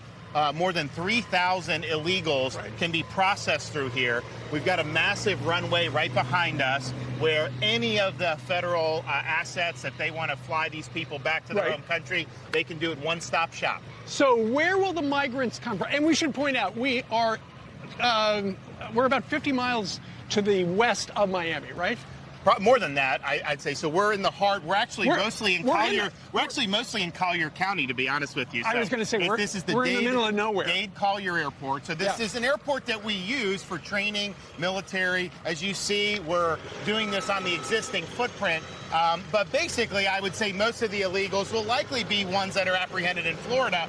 [SPEAKER 15] more than 3,000 illegals can be processed through here. We've got a massive runway right behind us where any of the federal assets that they want to fly these people back to their home country, they can do it one-stop shop.
[SPEAKER 14] So where will the migrants come from? And we should point out, we're about 50 miles to the west of Miami, right?
[SPEAKER 15] More than that, I'd say. So we're in the heart. We're actually mostly in Collier. We're actually mostly in Collier County, to be honest with you. So
[SPEAKER 14] I was going to say
[SPEAKER 15] this is
[SPEAKER 14] we're in the middle of nowhere.
[SPEAKER 15] Dade Collier Airport. So this is an airport that we use for training, military. As you see, we're doing this on the existing footprint. But basically, I would say most of the illegals will likely be ones that are apprehended in Florida.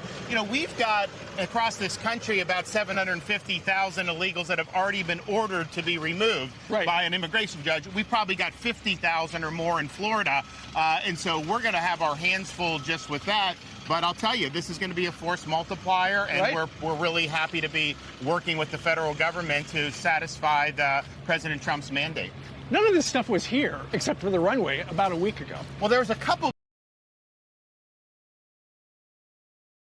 [SPEAKER 15] We've got across this country about 750,000 illegals that have already been ordered to be removed by an immigration judge. We've probably got 50,000 or more in Florida. And so we're going to have our hands full just with that. But I'll tell you, this is going to be a force multiplier, and we're really happy to be working with the federal government to satisfy President Trump's mandate.
[SPEAKER 14] None of this stuff was here, except for the runway, about a week ago.
[SPEAKER 15] Well, there was a couple.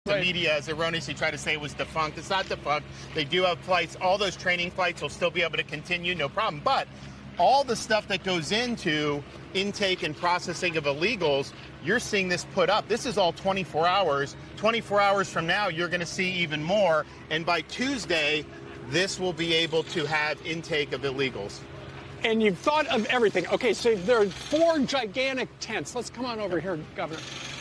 [SPEAKER 15] The media has erroneously tried to say it was defunct. It's not defunct. They do have flights. All those training flights will still be able to continue, no problem. But all the stuff that goes into intake and processing of illegals, you're seeing this put up. This is all 24 hours. 24 hours from now, you're going to see even more. And by Tuesday, this will be able to have intake of illegals.
[SPEAKER 14] And you've thought of everything. Okay, so there are 4 gigantic tents. Let's come on over here, Governor.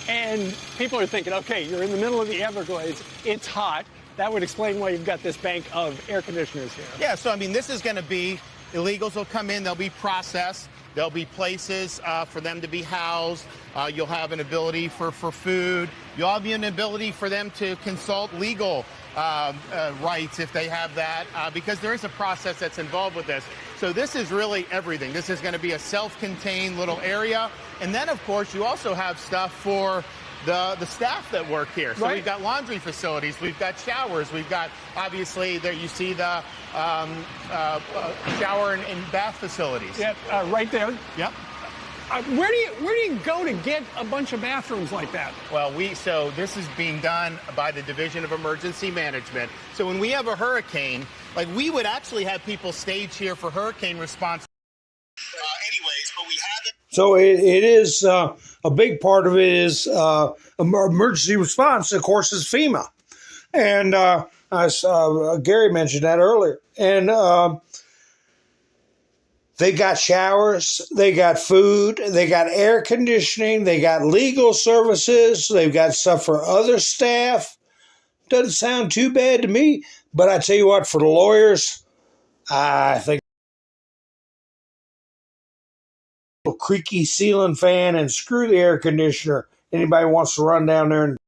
[SPEAKER 14] And people are thinking, okay, you're in the middle of the Everglades. It's hot. That would explain why you've got this bank of air conditioners here.
[SPEAKER 15] Yeah, so, this is going to be, illegals will come in, they'll be processed. There'll be places for them to be housed. You'll have an ability for food. You'll have an ability for them to consult legal rights if they have that, because there is a process that's involved with this. So this is really everything. This is going to be a self-contained little area. And then, of course, you also have stuff for the staff that work here. So we've got laundry facilities, we've got showers, we've got, obviously, there you see the shower and bath facilities.
[SPEAKER 14] Yep, right there.
[SPEAKER 15] Yep.
[SPEAKER 14] Where do you go to get a bunch of bathrooms like that?
[SPEAKER 15] Well, so this is being done by the Division of Emergency Management. So when we have a hurricane, we would actually have people stage here for hurricane response. Anyways, but we haven't.
[SPEAKER 1] So it is a big part of it is emergency response. Of course, is FEMA, and as Gary mentioned that earlier, and they got showers, they got food, they got air conditioning, they got legal services, they've got stuff for other staff. Doesn't sound too bad to me, but I tell you what, for the lawyers, I think a creaky ceiling fan and screw the air conditioner. Anybody wants to run down there, and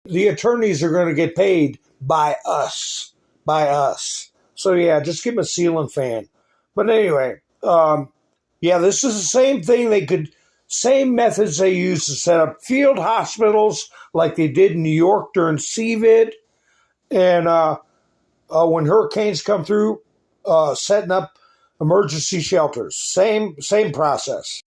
[SPEAKER 1] the attorneys are going to get paid by us. So yeah, just give them a ceiling fan. But anyway, this is the same thing. Same methods they used to set up field hospitals like they did in New York during CVID. And when hurricanes come through, setting up emergency shelters. Same process.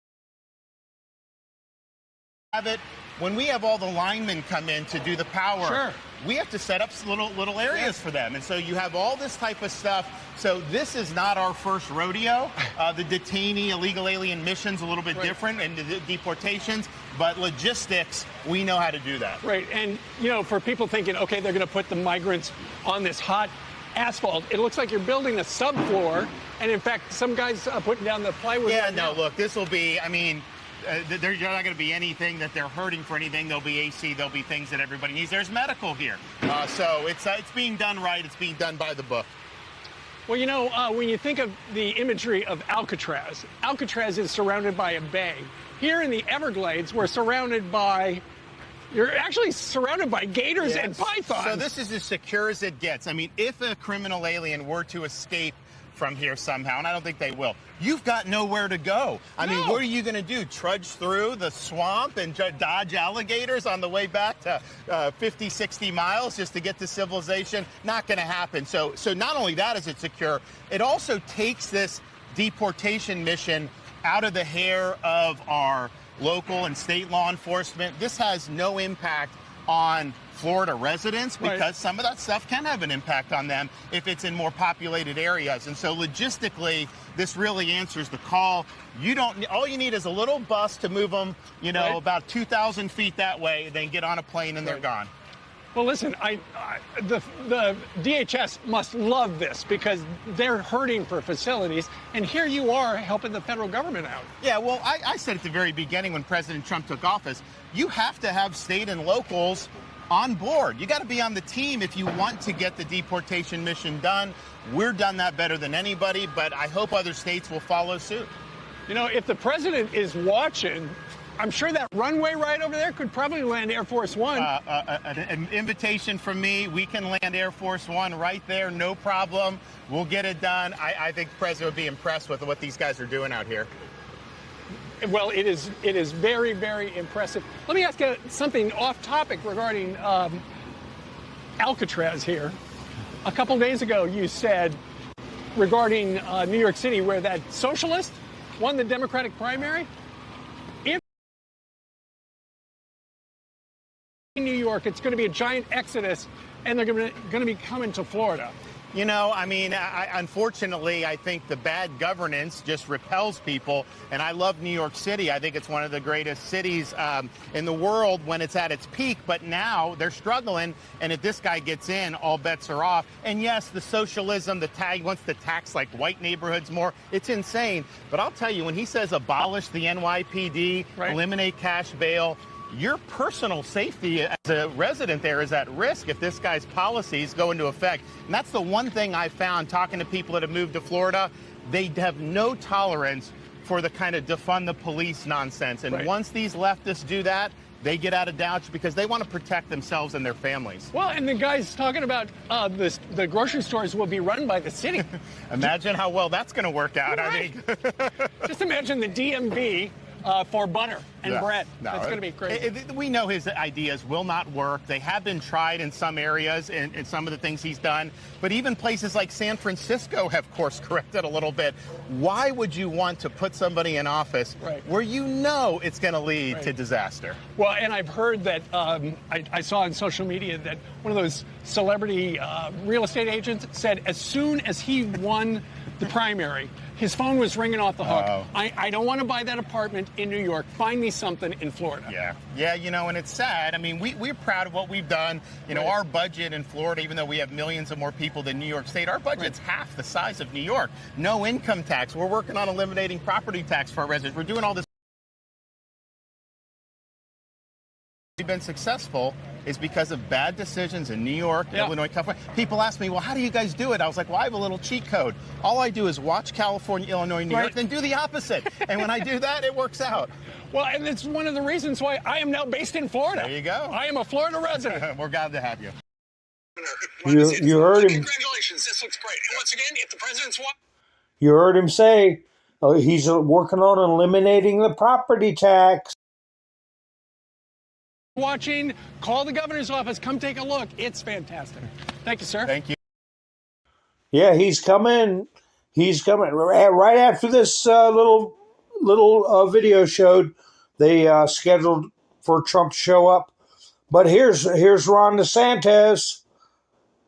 [SPEAKER 15] Have it when we have all the linemen come in to do the power. We have to set up little areas for them, and so you have all this type of stuff. So this is not our first rodeo. The detainee illegal alien mission's a little bit different, and the deportations, but logistics, we know how to do that.
[SPEAKER 14] Right, and for people thinking, okay, they're going to put the migrants on this hot asphalt, it looks like you're building a subfloor, and in fact, some guys are putting down the plywood.
[SPEAKER 15] Yeah, no, look, this will be, there's not going to be anything that they're hurting for anything. There'll be AC. There'll be things that everybody needs. There's medical here. So it's being done right. It's being done by the book.
[SPEAKER 14] Well, you know, when you think of the imagery of Alcatraz, Alcatraz is surrounded by a bay. Here in the Everglades, we're surrounded by, you're actually surrounded by gators and pythons.
[SPEAKER 15] So this is as secure as it gets. I mean, if a criminal alien were to escape from here somehow, and I don't think they will, you've got nowhere to go. I mean, what are you going to do? Trudge through the swamp and dodge alligators on the way back to 50, 60 miles just to get to civilization? Not going to happen. So not only that is it secure, it also takes this deportation mission out of the hair of our local and state law enforcement. This has no impact on Florida residents because some of that stuff can have an impact on them if it's in more populated areas. And so logistically, this really answers the call. All you need is a little bus to move them, you know, about 2,000 feet that way, then get on a plane and they're gone.
[SPEAKER 14] Well, listen, the DHS must love this because they're hurting for facilities, and here you are helping the federal government out.
[SPEAKER 15] Yeah, well, I said at the very beginning when President Trump took office, you have to have state and locals on board. You got to be on the team if you want to get the deportation mission done. We're done that better than anybody, but I hope other states will follow suit.
[SPEAKER 14] You know, if the president is watching, I'm sure that runway right over there could probably land Air Force One.
[SPEAKER 15] An invitation from me. We can land Air Force One right there, no problem. We'll get it done. I think the president would be impressed with what these guys are doing out here.
[SPEAKER 14] Well, it is very, very impressive. Let me ask you something off topic regarding Alcatraz here. A couple days ago, you said regarding New York City, where that socialist won the Democratic primary, if in New York, it's going to be a giant exodus, and they're going to be coming to Florida.
[SPEAKER 15] You know, I mean, unfortunately, I think the bad governance just repels people. And I love New York City. I think it's one of the greatest cities in the world when it's at its peak. But now they're struggling. And if this guy gets in, all bets are off. And yes, the socialism, the tag wants to tax like white neighborhoods more. It's insane. But I'll tell you, when he says abolish the NYPD, eliminate cash bail, your personal safety as a resident there is at risk if this guy's policies go into effect. And that's the one thing I found talking to people that have moved to Florida. They have no tolerance for the kind of defund the police nonsense. And once these leftists do that, they get out of dodge because they want to protect themselves and their families.
[SPEAKER 14] Well, and the guy's talking about the grocery stores will be run by the city.
[SPEAKER 15] Imagine how well that's going to work out. I mean,
[SPEAKER 14] just imagine the DMV for butter and bread. That's going to be crazy.
[SPEAKER 15] We know his ideas will not work. They have been tried in some areas and some of the things he's done. But even places like San Francisco have course corrected a little bit. Why would you want to put somebody in office where you know it's going to lead to disaster?
[SPEAKER 14] Well, and I've heard that I saw on social media that one of those celebrity real estate agents said as soon as he won the primary, his phone was ringing off the hook. I don't want to buy that apartment in New York. Find me something in Florida.
[SPEAKER 15] Yeah, you know, and it's sad. I mean, we're proud of what we've done. You know, our budget in Florida, even though we have millions of more people than New York State, our budget's half the size of New York. No income tax. We're working on eliminating property tax for our residents. We're doing all this. We've been successful is because of bad decisions in New York, Illinois, California. People ask me, well, how do you guys do it? I was like, well, I have a little cheat code. All I do is watch California, Illinois, New York, then do the opposite. And when I do that, it works out.
[SPEAKER 14] Well, and it's one of the reasons why I am now based in Florida.
[SPEAKER 15] There you go.
[SPEAKER 14] I am a Florida resident.
[SPEAKER 15] We're glad to have you.
[SPEAKER 1] You heard him.
[SPEAKER 6] Congratulations, this looks great. And once again, if the president's
[SPEAKER 1] You heard him say he's working on eliminating the property tax.
[SPEAKER 14] Watching, call the governor's office, come take a look. It's fantastic. Thank you, sir.
[SPEAKER 15] Thank you.
[SPEAKER 1] Yeah, he's coming. He's coming right after this little video showed. They scheduled for Trump to show up, but here's Ron DeSantis.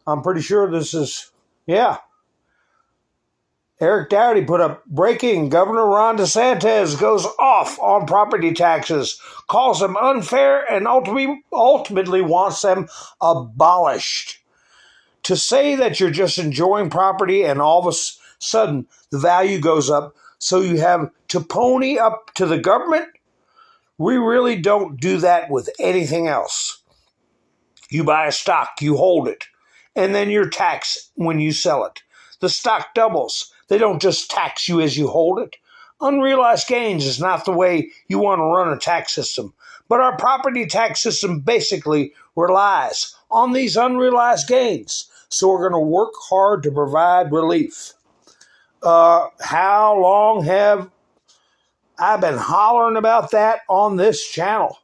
[SPEAKER 1] I'm pretty sure this is Eric Dowdy put up breaking. Governor Ron DeSantis goes off on property taxes, calls them unfair, and ultimately wants them abolished. To say that you're just enjoying property and all of a sudden the value goes up, so you have to pony up to the government, we really don't do that with anything else. You buy a stock, you hold it, and then you're taxed when you sell it. The stock doubles. They don't just tax you as you hold it. Unrealized gains is not the way you want to run a tax system. But our property tax system basically relies on these unrealized gains. So we're going to work hard to provide relief. How long have I been hollering about that on this channel?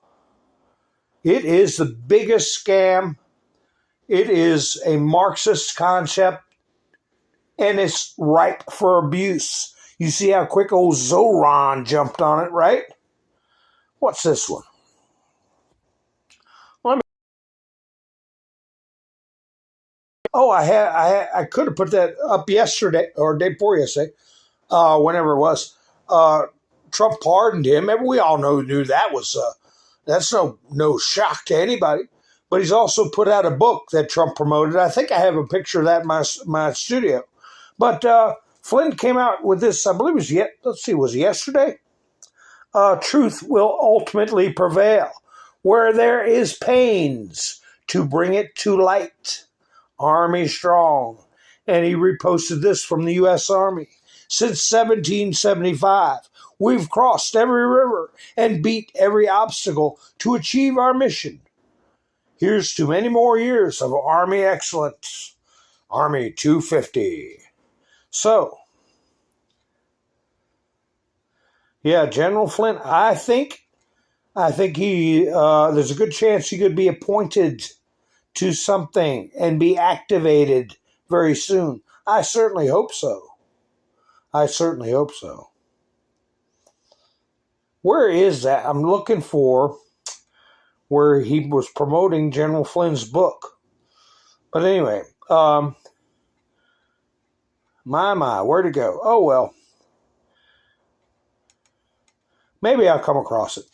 [SPEAKER 1] It is the biggest scam. It is a Marxist concept, and it's ripe for abuse. You see how quick old Zoran jumped on it, right? What's this one? I could have put that up yesterday or day before yesterday, whenever it was. Trump pardoned him. We all knew that was that's no shock to anybody. But he's also put out a book that Trump promoted. I think I have a picture of that in my studio. But Flynn came out with this. I believe it was yesterday. Truth will ultimately prevail, where there is pains to bring it to light. Army strong. And he reposted this from the U.S. Army. Since 1775, we've crossed every river and beat every obstacle to achieve our mission. Here's to many more years of Army excellence. Army 250. So, yeah, General Flynn, I think he there's a good chance he could be appointed to something and be activated very soon. I certainly hope so. Where is that? I'm looking for where he was promoting General Flynn's book. But anyway, where'd it go? Oh, well. Maybe I'll come across it.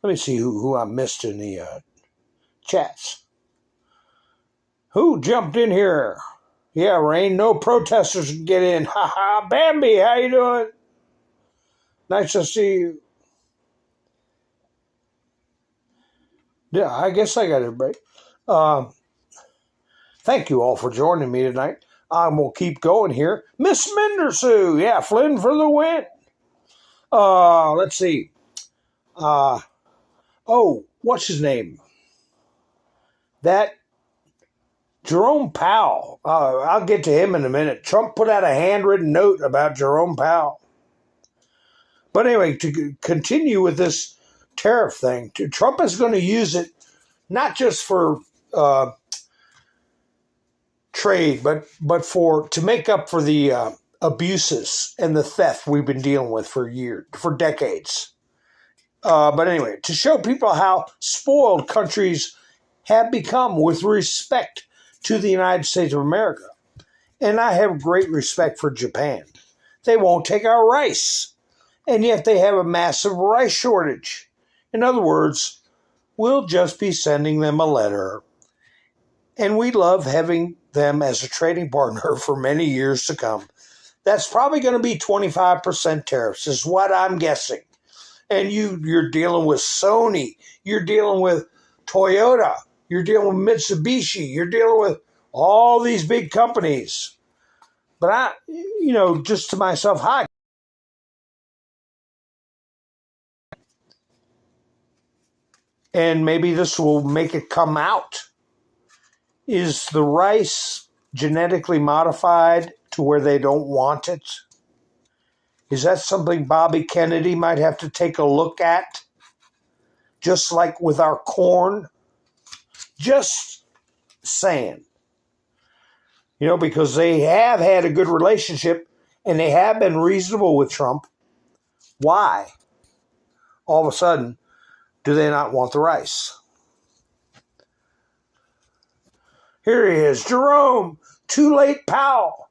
[SPEAKER 1] Let me see who I missed in the chats. Who jumped in here? Yeah, Rain, no protesters can get in. Ha ha, Bambi, how you doing? Nice to see you. Yeah, I guess I got everybody. Thank you all for joining me tonight. I'm going to keep going here. Miss Mendersoo, yeah, Flynn for the win. Let's see. What's his name? That Jerome Powell. I'll get to him in a minute. Trump put out a handwritten note about Jerome Powell. But anyway, to continue with this tariff thing, Trump is going to use it not just for trade, but to make up for the abuses and the theft we've been dealing with for decades. But anyway, to show people how spoiled countries have become with respect to the United States of America. And I have great respect for Japan. They won't take our rice, and yet they have a massive rice shortage. In other words, we'll just be sending them a letter. And we love having them as a trading partner for many years to come. That's probably going to be 25% tariffs, is what I'm guessing. And you're dealing with Sony, you're dealing with Toyota, you're dealing with Mitsubishi, you're dealing with all these big companies. But I, just to myself, hi. And maybe this will make it come out. Is the rice genetically modified to where they don't want it? Is that something Bobby Kennedy might have to take a look at? Just like with our corn? Just saying. Because they have had a good relationship and they have been reasonable with Trump. Why? All of a sudden, do they not want the rice? Here he is, Jerome, too late Powell,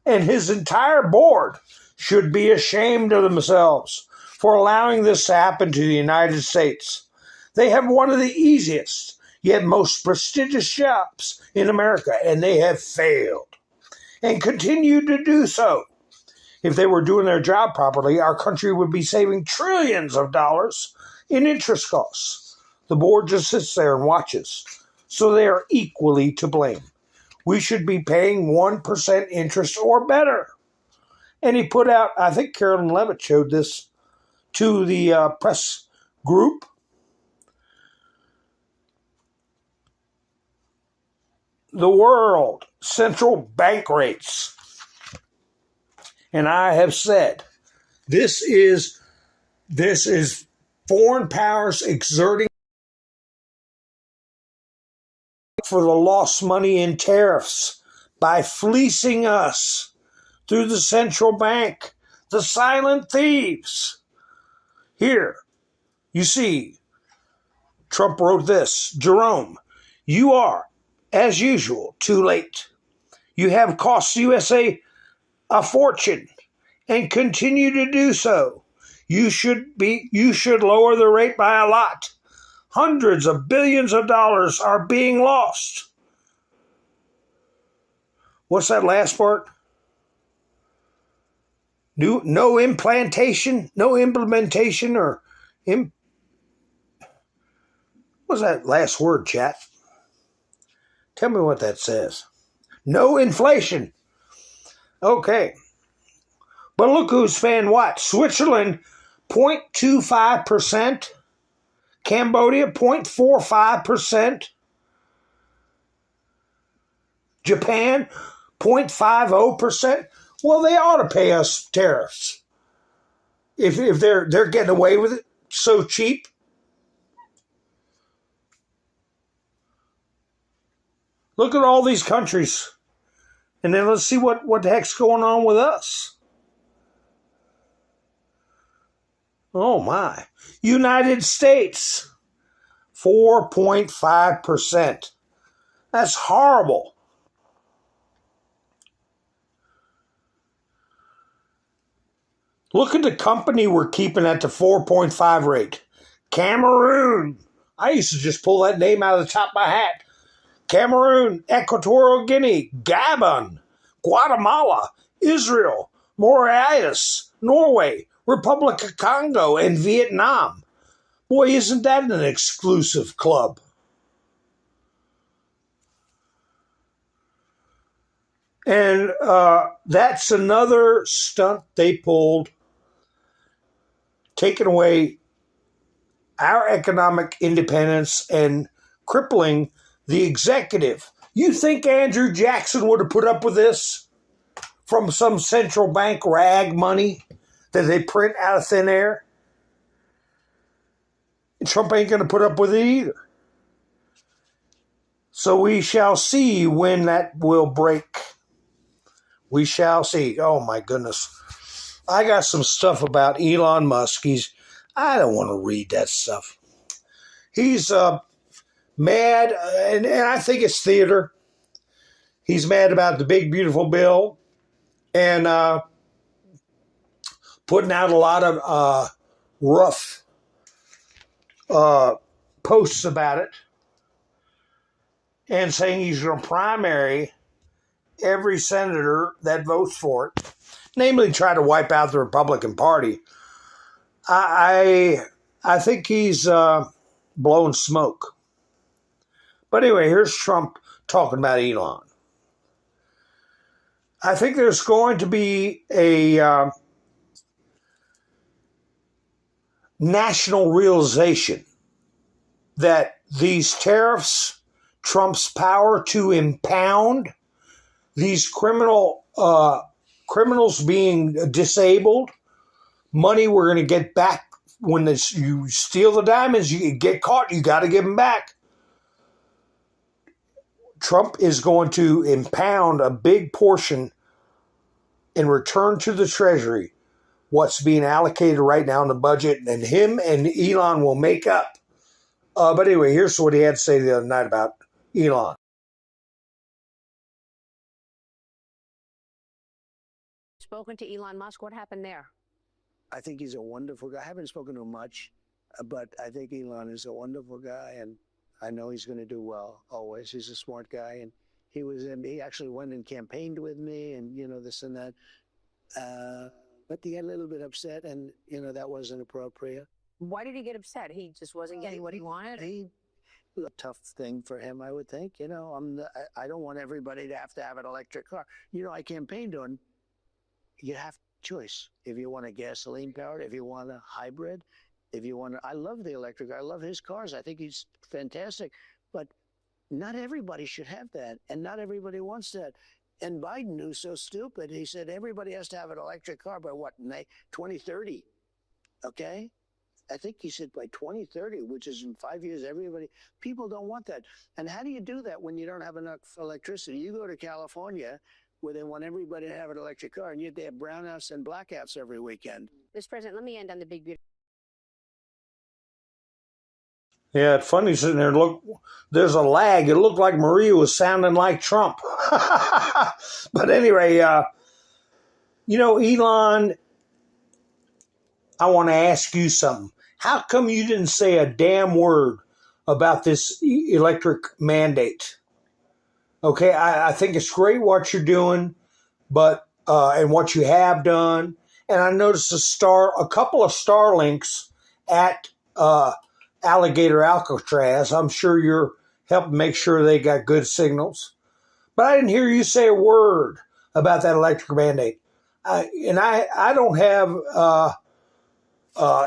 [SPEAKER 1] and his entire board should be ashamed of themselves for allowing this to happen to the United States. They have one of the easiest, yet most prestigious jobs in America, and they have failed and continue to do so. If they were doing their job properly, our country would be saving trillions of dollars in interest costs. The board just sits there and watches, so they are equally to blame. we should be paying 1% interest or better. And he put out, I think Carolyn Levitt showed this to the press group. The world central bank rates. And I have said, this is foreign powers exerting for the lost money in tariffs by fleecing us through the central bank, the silent thieves. Here, you see, Trump wrote this, Jerome, you are, as usual, too late. You have cost USA a fortune and continue to do so. You should lower the rate by a lot. Hundreds of billions of dollars are being lost. What's that last part? No implementation, or what's that last word, chat? Tell me what that says. No inflation. Okay. But look who's fan what? Switzerland, 0.25%. Cambodia, 0.45%. Japan, 0.50%. Well, they ought to pay us tariffs. If they're getting away with it so cheap. Look at all these countries. And then let's see what the heck's going on with us. Oh my. United States, 4.5%. That's horrible. Look at the company we're keeping at the 4.5 rate. Cameroon. I used to just pull that name out of the top of my hat. Cameroon, Equatorial Guinea, Gabon, Guatemala, Israel, Mauritius, Norway, Republic of Congo, and Vietnam. Boy, isn't that an exclusive club? And that's another stunt they pulled, taking away our economic independence and crippling the executive. You think Andrew Jackson would have put up with this from some central bank rag money that they print out of thin air? And Trump ain't going to put up with it either. So we shall see when that will break. We shall see. Oh my goodness. I got some stuff about Elon Musk. I don't want to read that stuff. He's mad, and I think it's theater. He's mad about the big, beautiful bill and putting out a lot of rough posts about it and saying he's going to primary every senator that votes for it, namely try to wipe out the Republican Party. I think he's blowing smoke. But anyway, here's Trump talking about Elon. I think there's going to be a national realization that these tariffs, Trump's power to impound, these criminals being disabled, money we're going to get back when you steal the diamonds, you get caught, you got to give them back. Trump is going to impound a big portion and return to the Treasury what's being allocated right now in the budget, and him and Elon will make up. But anyway, here's what he had to say the other night about Elon.
[SPEAKER 16] Spoken to Elon Musk. What happened there?
[SPEAKER 17] I think he's a wonderful guy. I haven't spoken to him much, but I think Elon is a wonderful guy, and I know he's going to do well always. He's a smart guy, and he actually went and campaigned with me, and this and that. But he got a little bit upset, and that wasn't appropriate.
[SPEAKER 16] Why did he get upset? He just wasn't getting what he wanted?
[SPEAKER 17] a tough thing for him, I would think. You know, I don't want everybody to have an electric car. You know, I campaigned on, you have choice. If you want a gasoline powered, if you want a hybrid, if you want I love the electric. I love his cars. I think he's fantastic. But not everybody should have that. And not everybody wants that. And Biden, who's so stupid, he said everybody has to have an electric car by what, 2030? Okay? I think he said by 2030, which is in 5 years, people don't want that. And how do you do that when you don't have enough electricity? You go to California, where they want everybody to have an electric car, and yet they have brownouts and blackouts every weekend.
[SPEAKER 16] Mr. President, let me end on the big, beautiful.
[SPEAKER 1] Yeah, it's funny sitting there. Look, there's a lag. It looked like Maria was sounding like Trump. But anyway, you know, Elon, I want to ask you something. How come you didn't say a damn word about this electric mandate? Okay, I think it's great what you're doing, but and what you have done. And I noticed a couple of Starlinks at Alligator Alcatraz. I'm sure you're helping make sure they got good signals. But I didn't hear you say a word about that electric mandate. And I don't have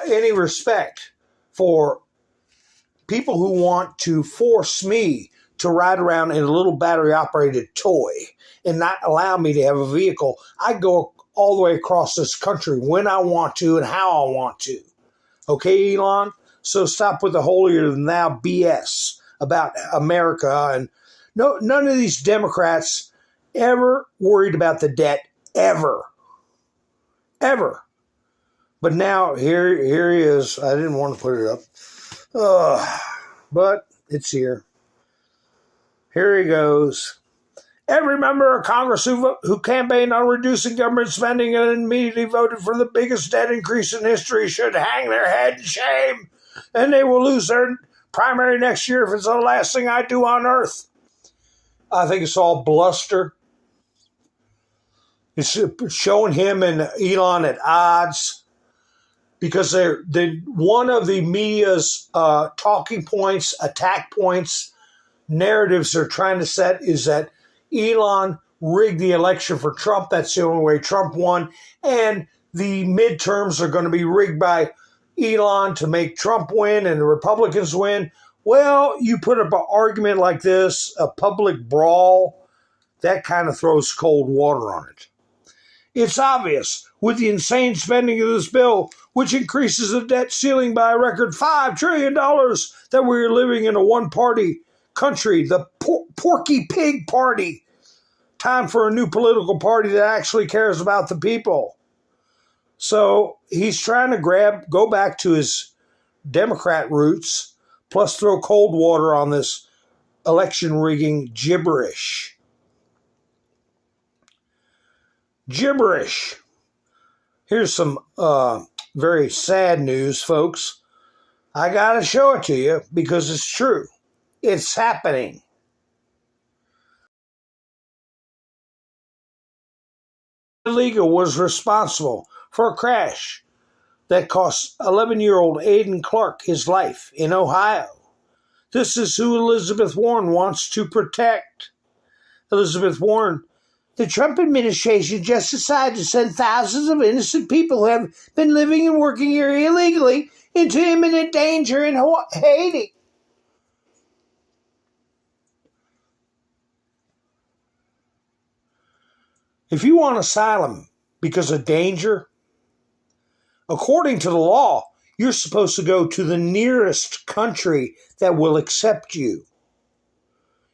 [SPEAKER 1] any respect for people who want to force me to ride around in a little battery-operated toy and not allow me to have a vehicle. I go all the way across this country when I want to and how I want to. Okay, Elon? So stop with the holier-than-thou BS about America. And none of these Democrats ever worried about the debt, ever. Ever. But now, here he is. I didn't want to put it up. But it's here. Here he goes. Every member of Congress who campaigned on reducing government spending and immediately voted for the biggest debt increase in history should hang their head in shame. And they will lose their primary next year if it's the last thing I do on earth. I think it's all bluster. It's showing him and Elon at odds. Because they're one of the media's talking points, attack points, narratives they're trying to set is that Elon rigged the election for Trump. That's the only way Trump won. And the midterms are going to be rigged by Elon to make Trump win and the Republicans win. Well, you put up an argument like this, a public brawl, that kind of throws cold water on it. It's obvious with the insane spending of this bill, which increases the debt ceiling by a record $5 trillion, that we're living in a one-party country, the Porky Pig Party. Time for a new political party that actually cares about the people. So he's trying to go back to his Democrat roots, plus throw cold water on this election rigging gibberish. Gibberish. Here's some very sad news, folks. I got to show it to you because it's true. It's happening. Illegal was responsible for a crash that cost 11-year-old Aiden Clark his life in Ohio. This is who Elizabeth Warren wants to protect. Elizabeth Warren, the Trump administration just decided to send thousands of innocent people who have been living and working here illegally into imminent danger in Haiti. If you want asylum because of danger, according to the law, you're supposed to go to the nearest country that will accept you.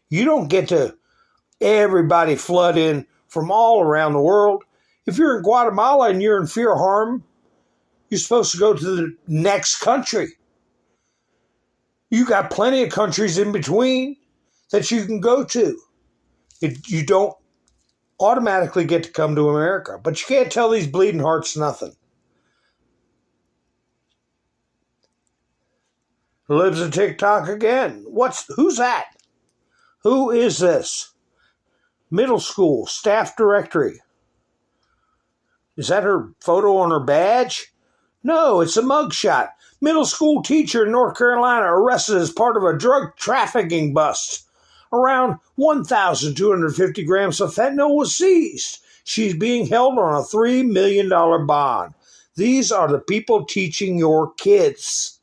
[SPEAKER 1] You don't get to everybody flood in from all around the world. If you're in Guatemala and you're in fear of harm, you're supposed to go to the next country. You got plenty of countries in between that you can go to. You don't automatically get to come to America, but you can't tell these bleeding hearts nothing. Lives a TikTok again. Who's that? Who is this? Middle school staff directory. Is that her photo on her badge? No, it's a mugshot. Middle school teacher in North Carolina arrested as part of a drug trafficking bust. Around 1,250 grams of fentanyl was seized. She's being held on a $3 million bond. These are the people teaching your kids.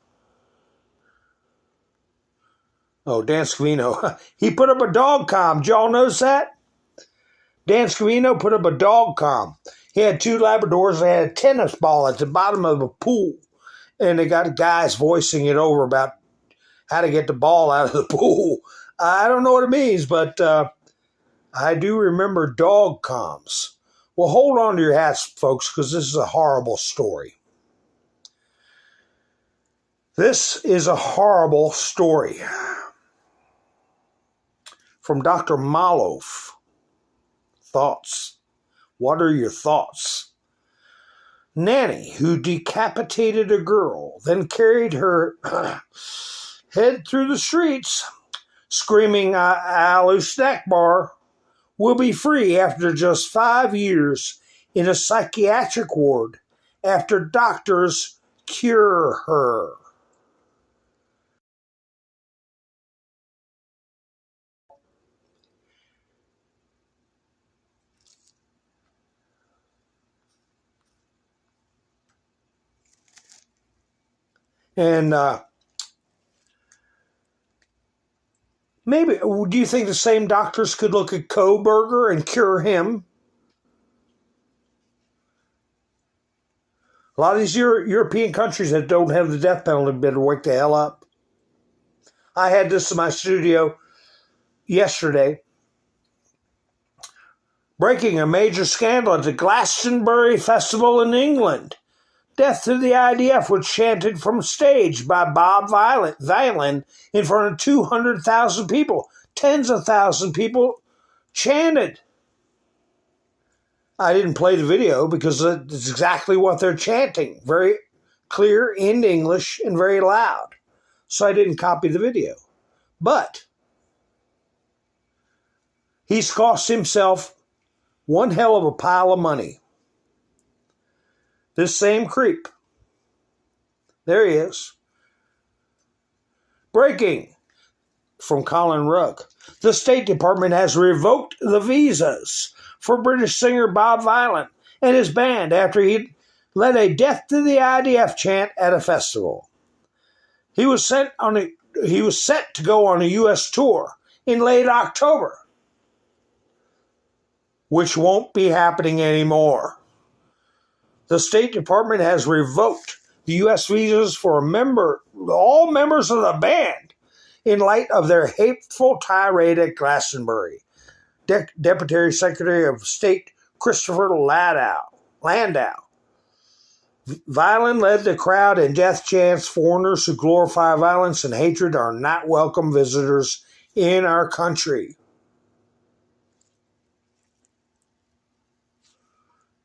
[SPEAKER 1] Oh, Dan Scavino. He put up a dog com. Did y'all notice that? Dan Scavino put up a dog com. He had two Labradors. They had a tennis ball at the bottom of a pool. And they got guys voicing it over about how to get the ball out of the pool. I don't know what it means, but I do remember dog comms. Well, hold on to your hats, folks, because this is a horrible story. This is a horrible story. From Dr. Malouf. Thoughts. What are your thoughts? Nanny who decapitated a girl, then carried her head through the streets, screaming, Alu snack bar, will be free after just 5 years in a psychiatric ward after doctors cure her. And maybe, do you think the same doctors could look at Kohberger and cure him? A lot of these European countries that don't have the death penalty better wake the hell up. I had this in my studio yesterday. Breaking a major scandal at the Glastonbury Festival in England. Death to the IDF was chanted from stage by Bob Vyland in front of 200,000 people. Tens of thousands of people chanted. I didn't play the video because it's exactly what they're chanting. Very clear in English and very loud. So I didn't copy the video. But he's cost himself one hell of a pile of money. This same creep. There he is. Breaking from Colin Rugg. The State Department has revoked the visas for British singer Bob Vyland and his band after he led a death to the IDF chant at a festival. He was set to go on a U.S. tour in late October, which won't be happening anymore. The State Department has revoked the U.S. visas for all members of the band in light of their hateful tirade at Glastonbury. Deputy Secretary of State Christopher Landau. Vyland led the crowd in death chants. Foreigners who glorify violence and hatred are not welcome visitors in our country.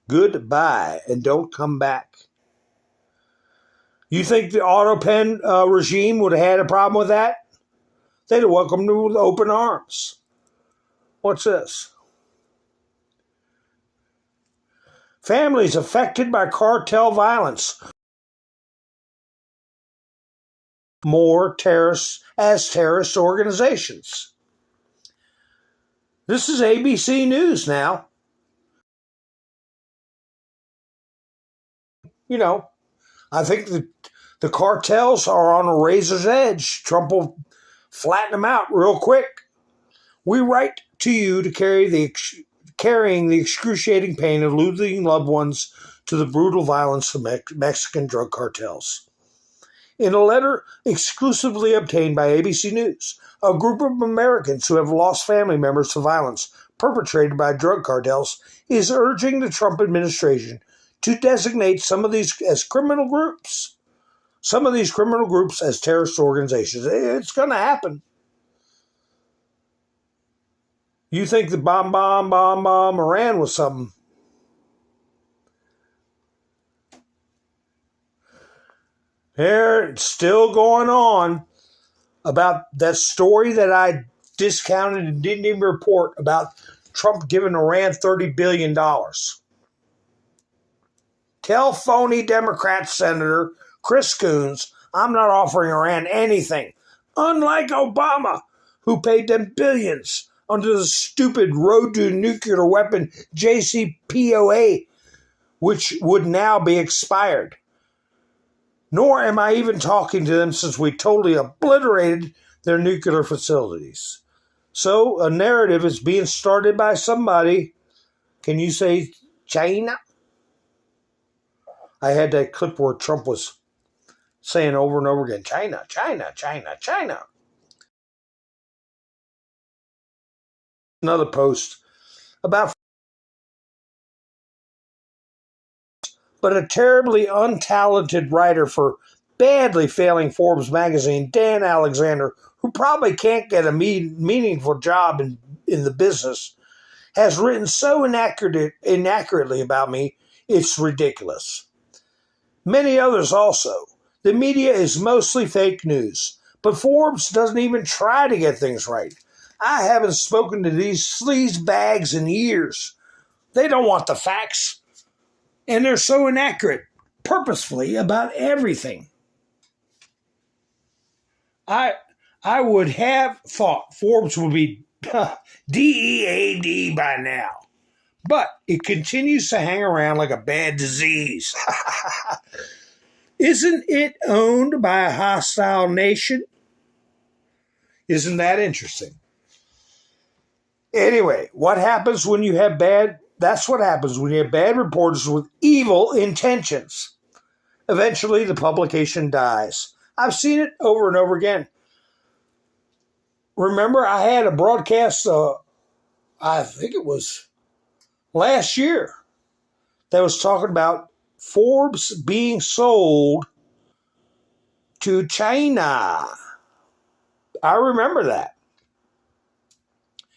[SPEAKER 1] Goodbye, and don't come back. You think the auto pen regime would have had a problem with that? They'd have welcomed them with open arms. What's this? Families affected by cartel violence. More terrorists as terrorist organizations. This is ABC News now. You know, I think the cartels are on a razor's edge. Trump will flatten them out real quick. We write to you to carrying the excruciating pain of losing loved ones to the brutal violence of Mexican drug cartels. In a letter exclusively obtained by ABC News, a group of Americans who have lost family members to violence perpetrated by drug cartels is urging the Trump administration to designate some of these as criminal groups. Some of these criminal groups as terrorist organizations. It's going to happen. You think the bomb Iran was something. It's still going on about that story that I discounted and didn't even report about Trump giving Iran $30 billion. Tell phony Democrat Senator Chris Coons I'm not offering Iran anything. Unlike Obama, who paid them billions under the stupid Road to Nuclear Weapon JCPOA, which would now be expired. Nor am I even talking to them since we totally obliterated their nuclear facilities. So a narrative is being started by somebody. Can you say China? I had that clip where Trump was saying over and over again, China, China, China, China. Another post about, but a terribly untalented writer for badly failing Forbes magazine, Dan Alexander, who probably can't get a meaningful job in the business, has written so inaccurately about me, it's ridiculous. Many others also. The media is mostly fake news, but Forbes doesn't even try to get things right. I haven't spoken to these sleaze bags in years. They don't want the facts, and they're so inaccurate, purposefully, about everything. I would have thought Forbes would be DEAD by now, but it continues to hang around like a bad disease. Isn't it owned by a hostile nation? Isn't that interesting? Anyway, what happens when you have that's what happens when you have bad reporters with evil intentions. Eventually, the publication dies. I've seen it over and over again. Remember, I had a broadcast, I think it was last year, that was talking about Forbes being sold to China. I remember that.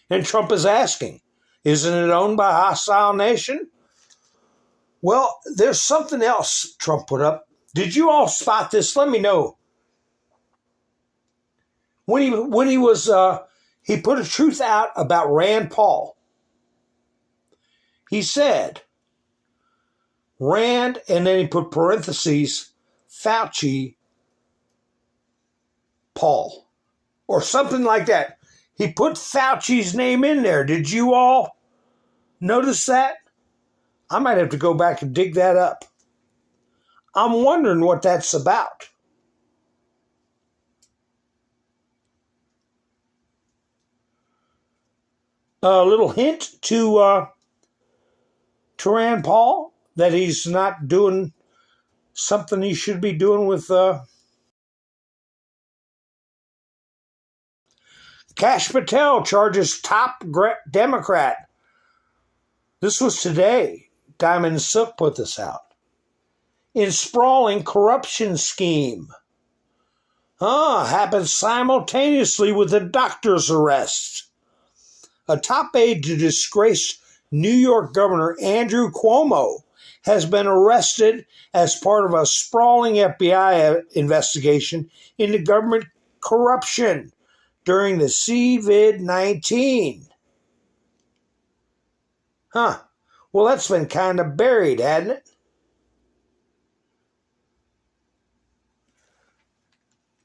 [SPEAKER 1] And Trump is asking, isn't it owned by a hostile nation? Well, there's something else Trump put up. Did you all spot this? Let me know. When he put a truth out about Rand Paul. He said, Rand, and then he put parentheses, Fauci, Paul, or something like that. He put Fauci's name in there. Did you all notice that? I might have to go back and dig that up. I'm wondering what that's about. A little hint to Rand Paul that he's not doing something he should be doing with Kash Patel charges top Democrat. This was today. Diamond Silk put this out. In sprawling corruption scheme. Happens simultaneously with the doctor's arrest. A top aide to disgraced New York Governor Andrew Cuomo has been arrested as part of a sprawling FBI investigation into government corruption during the COVID-19. Well, that's been kind of buried, hasn't it?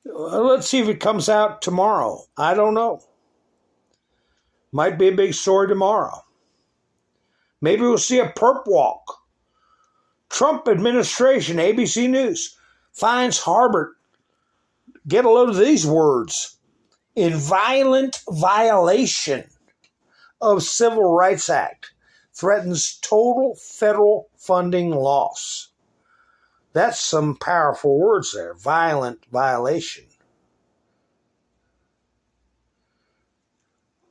[SPEAKER 1] Let's see if it comes out tomorrow. I don't know. Might be a big story tomorrow. Maybe we'll see a perp walk. Trump administration, ABC News, finds Harbert, get a load of these words, in violent violation of Civil Rights Act, threatens total federal funding loss. That's some powerful words there, violent violation.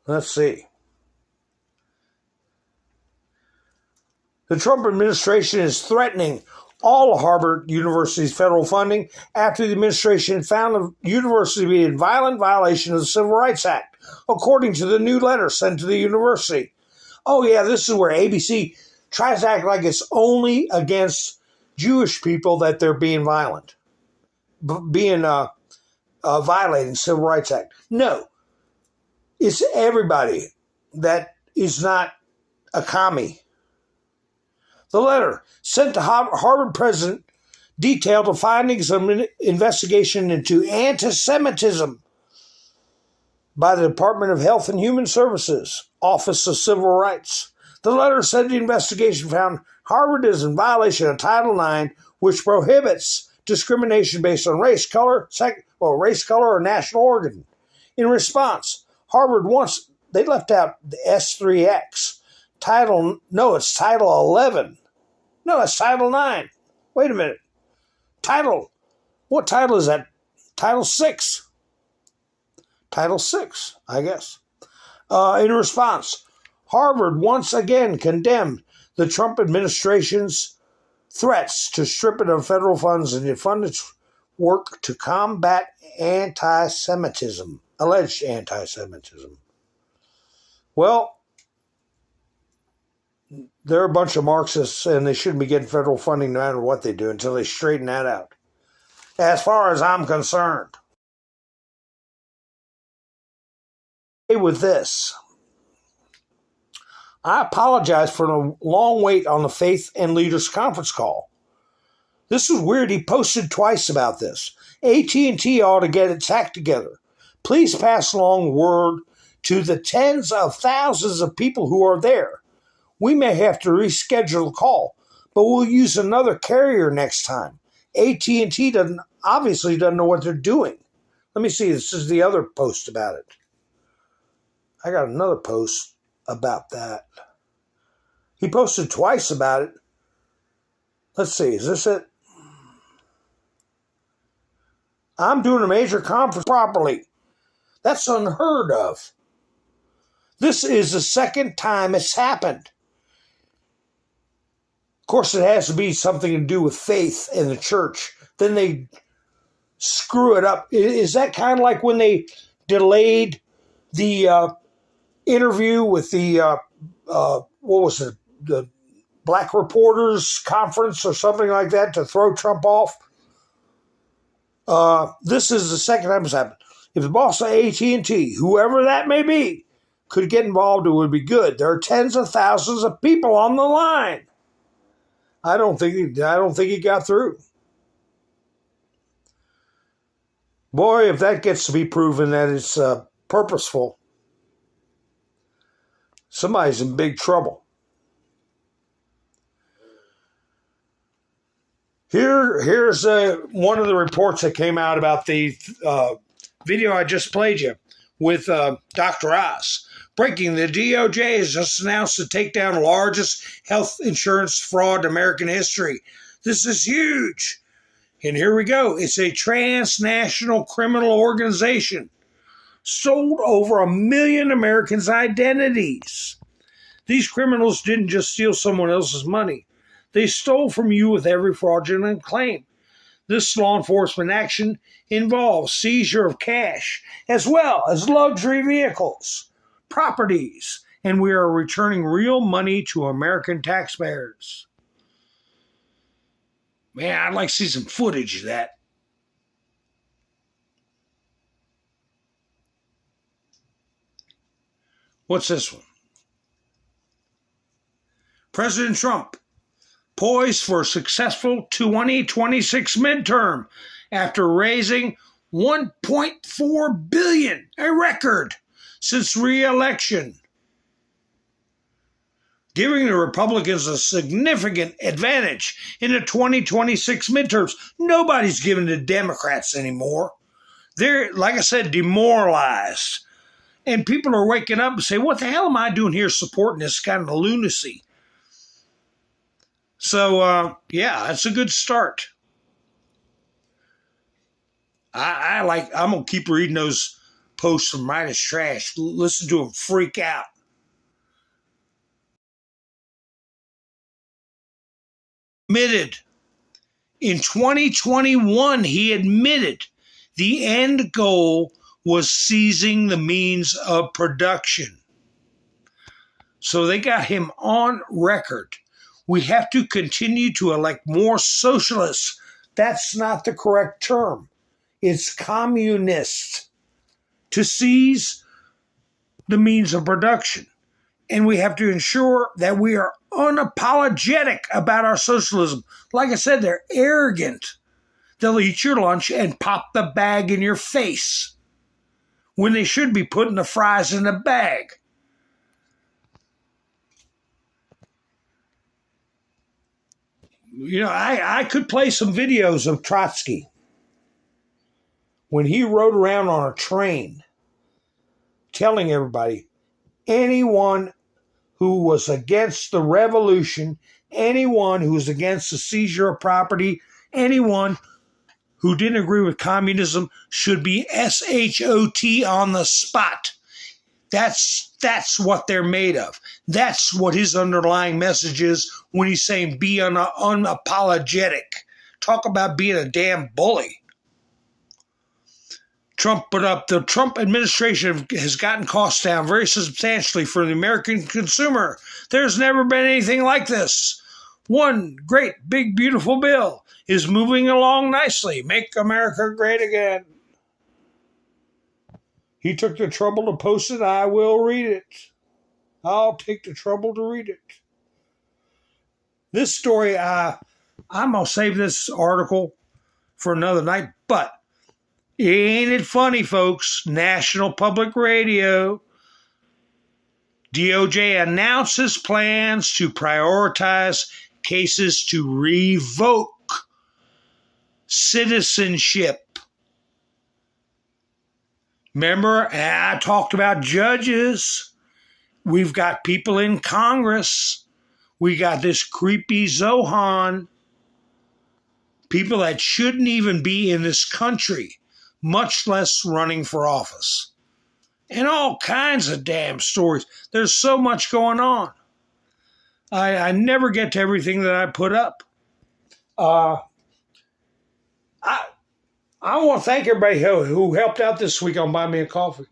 [SPEAKER 1] Let's see. The Trump administration is threatening all of Harvard University's federal funding after the administration found the university to be in violent violation of the Civil Rights Act, according to the new letter sent to the university. Oh yeah, this is where ABC tries to act like it's only against Jewish people that they're being violent, violating Civil Rights Act. No, it's everybody that is not a commie. The letter sent to Harvard president detailed the findings of an investigation into anti-Semitism by the Department of Health and Human Services, Office of Civil Rights. The letter said the investigation found Harvard is in violation of Title IX, which prohibits discrimination based on race, color, or national origin. In response, Harvard they left out the S3X. It's Title 11. No, it's Title 9. Wait a minute. What title is that? Title 6. Title 6, I guess. In response, Harvard once again condemned the Trump administration's threats to strip it of federal funds and to fund its work to combat anti-Semitism, alleged anti-Semitism. Well, they're a bunch of Marxists and they shouldn't be getting federal funding no matter what they do until they straighten that out. As far as I'm concerned. With this, I apologize for the long wait on the Faith and Leaders conference call. This is weird. He posted twice about this. AT&T ought to get its act together. Please pass along word to the tens of thousands of people who are there. We may have to reschedule the call, but we'll use another carrier next time. AT&T obviously doesn't know what they're doing. Let me see. This is the other post about it. I got another post about that. He posted twice about it. Let's see. Is this it? I'm doing a major conference properly. That's unheard of. This is the second time it's happened. Of course, it has to be something to do with faith in the church. Then they screw it up. Is that kind of like when they delayed the interview with the, the Black Reporters Conference or something like that to throw Trump off? This is the second time it's happened. If the boss of AT&T, whoever that may be, could get involved, it would be good. There are tens of thousands of people on the line. I don't think he got through. Boy, if that gets to be proven that it's purposeful, somebody's in big trouble. Here's one of the reports that came out about the video I just played you with Dr. Oz. Breaking, the DOJ has just announced to take down the largest health insurance fraud in American history. This is huge. And here we go. It's a transnational criminal organization. Sold over 1 million Americans' identities. These criminals didn't just steal someone else's money. They stole from you with every fraudulent claim. This law enforcement action involves seizure of cash, as well as luxury vehicles, properties, and we are returning real money to American taxpayers. Man, I'd like to see some footage of that. What's this one? President Trump poised for a successful 2026 midterm after raising $1.4 billion, a record since re-election, giving the Republicans a significant advantage in the 2026 midterms. Nobody's giving the Democrats anymore. They're, like I said, demoralized. And people are waking up and say, what the hell am I doing here supporting this kind of lunacy? So, yeah, that's a good start. I'm going to keep reading those posts from Midas Trash. Listen to them freak out. Admitted. In 2021, he admitted the end goal was seizing the means of production. So they got him on record. We have to continue to elect more socialists. That's not the correct term. It's communist. To seize the means of production. And we have to ensure that we are unapologetic about our socialism. Like I said, they're arrogant. They'll eat your lunch and pop the bag in your face when they should be putting the fries in the bag. You know, I could play some videos of Trotsky when he rode around on a train telling everybody, anyone who was against the revolution, anyone who was against the seizure of property, anyone who didn't agree with communism should be SHOT on the spot. That's what they're made of. That's what his underlying message is when he's saying be unapologetic. Talk about being a damn bully. The Trump administration has gotten costs down very substantially for the American consumer. There's never been anything like this. One great, big, beautiful bill is moving along nicely. Make America great again. He took the trouble to post it. I will read it. I'll take the trouble to read it. This story, I'm going to save this article for another night, but ain't it funny, folks? National Public Radio. DOJ announces plans to prioritize cases to revoke citizenship. Remember, I talked about judges. We've got people in Congress. We got this creepy Zohan. People that shouldn't even be in this country, much less running for office. And all kinds of damn stories. There's so much going on. I never get to everything that I put up. I want to thank everybody who helped out this week on Buy Me a Coffee.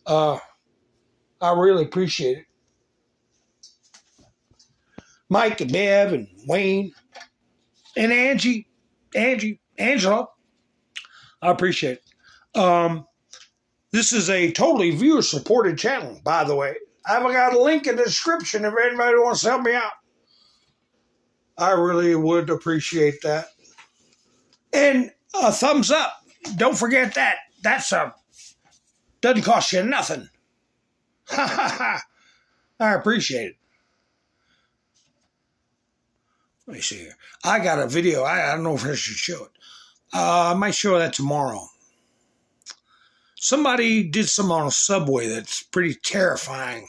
[SPEAKER 1] I really appreciate it. Mike and Bev and Wayne and Angela. I appreciate it. This is a totally viewer-supported channel, by the way. I've got a link in the description if anybody wants to help me out. I really would appreciate that. And a thumbs up. Don't forget that. Doesn't cost you nothing. Ha ha ha. I appreciate it. Let me see here. I got a video. I don't know if I should show it. I might show that tomorrow. Somebody did some on a subway that's pretty terrifying.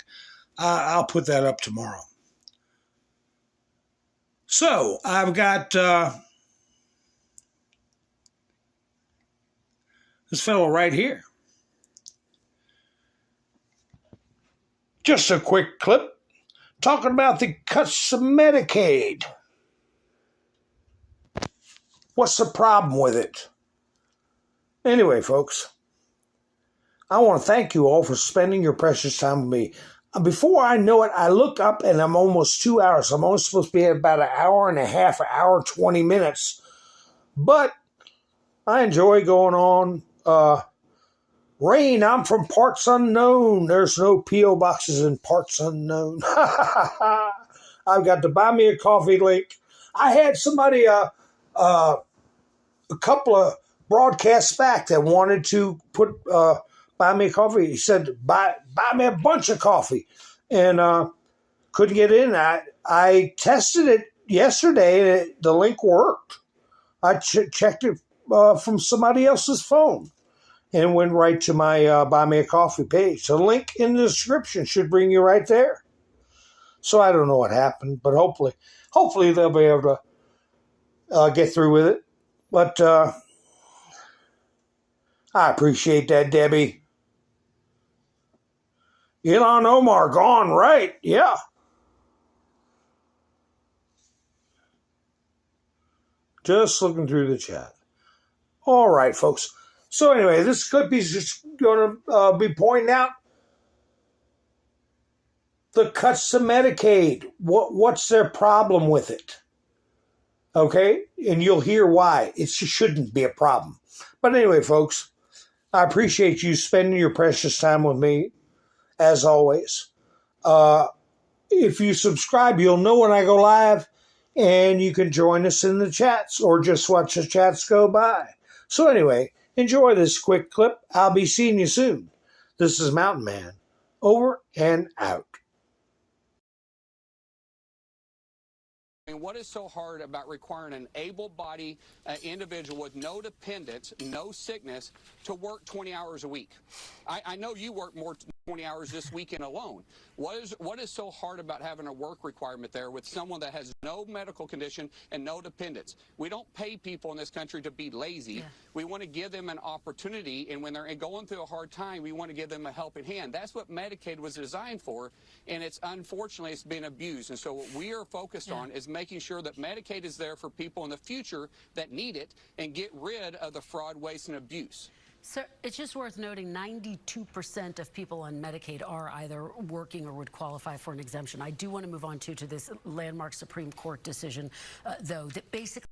[SPEAKER 1] I'll put that up tomorrow. So, I've got this fellow right here. Just a quick clip talking about the cuts of Medicaid. What's the problem with it? Anyway, folks, I want to thank you all for spending your precious time with me. Before I know it, I look up and I'm almost 2 hours. I'm only supposed to be at about an hour and a half, an hour, 20 minutes. But I enjoy going on. Rain, I'm from parts unknown. There's no P.O. boxes in parts unknown. I've got the Buy Me a Coffee link. I had somebody, a couple of broadcasts back that wanted to put Buy Me a Coffee. He said, buy me a bunch of coffee. And couldn't get in. I tested it yesterday, and the link worked. I checked it from somebody else's phone. And it went right to my Buy Me a Coffee page. So the link in the description should bring you right there. So I don't know what happened, but hopefully they'll be able to get through with it. But I appreciate that, Debbie. Elon Omar gone, right? Yeah. Just looking through the chat. All right, folks. So anyway, this clip is just going to be pointing out the cuts to Medicaid. What's their problem with it? Okay? And you'll hear why. It shouldn't be a problem. But anyway, folks, I appreciate you spending your precious time with me, as always. If you subscribe, you'll know when I go live, and you can join us in the chats or just watch the chats go by. So anyway, enjoy this quick clip. I'll be seeing you soon. This is Mountain Man. Over and out.
[SPEAKER 18] And what is so hard about requiring an able-bodied individual with no dependents, no sickness, to work 20 hours a week? I know you work more than 20 hours this weekend alone. What is so hard about having a work requirement there with someone that has no medical condition and no dependents? We don't pay people in this country to be lazy. Yeah. We want to give them an opportunity, and when they're going through a hard time, we want to give them a helping hand. That's what Medicaid was designed for, and unfortunately it's been abused. And so what we are focused on is making sure that Medicaid is there for people in the future that need it and get rid of the fraud, waste, and abuse.
[SPEAKER 19] So it's just worth noting 92% of people on Medicaid are either working or would qualify for an exemption. I do want to move on to this landmark Supreme Court decision, though, that basically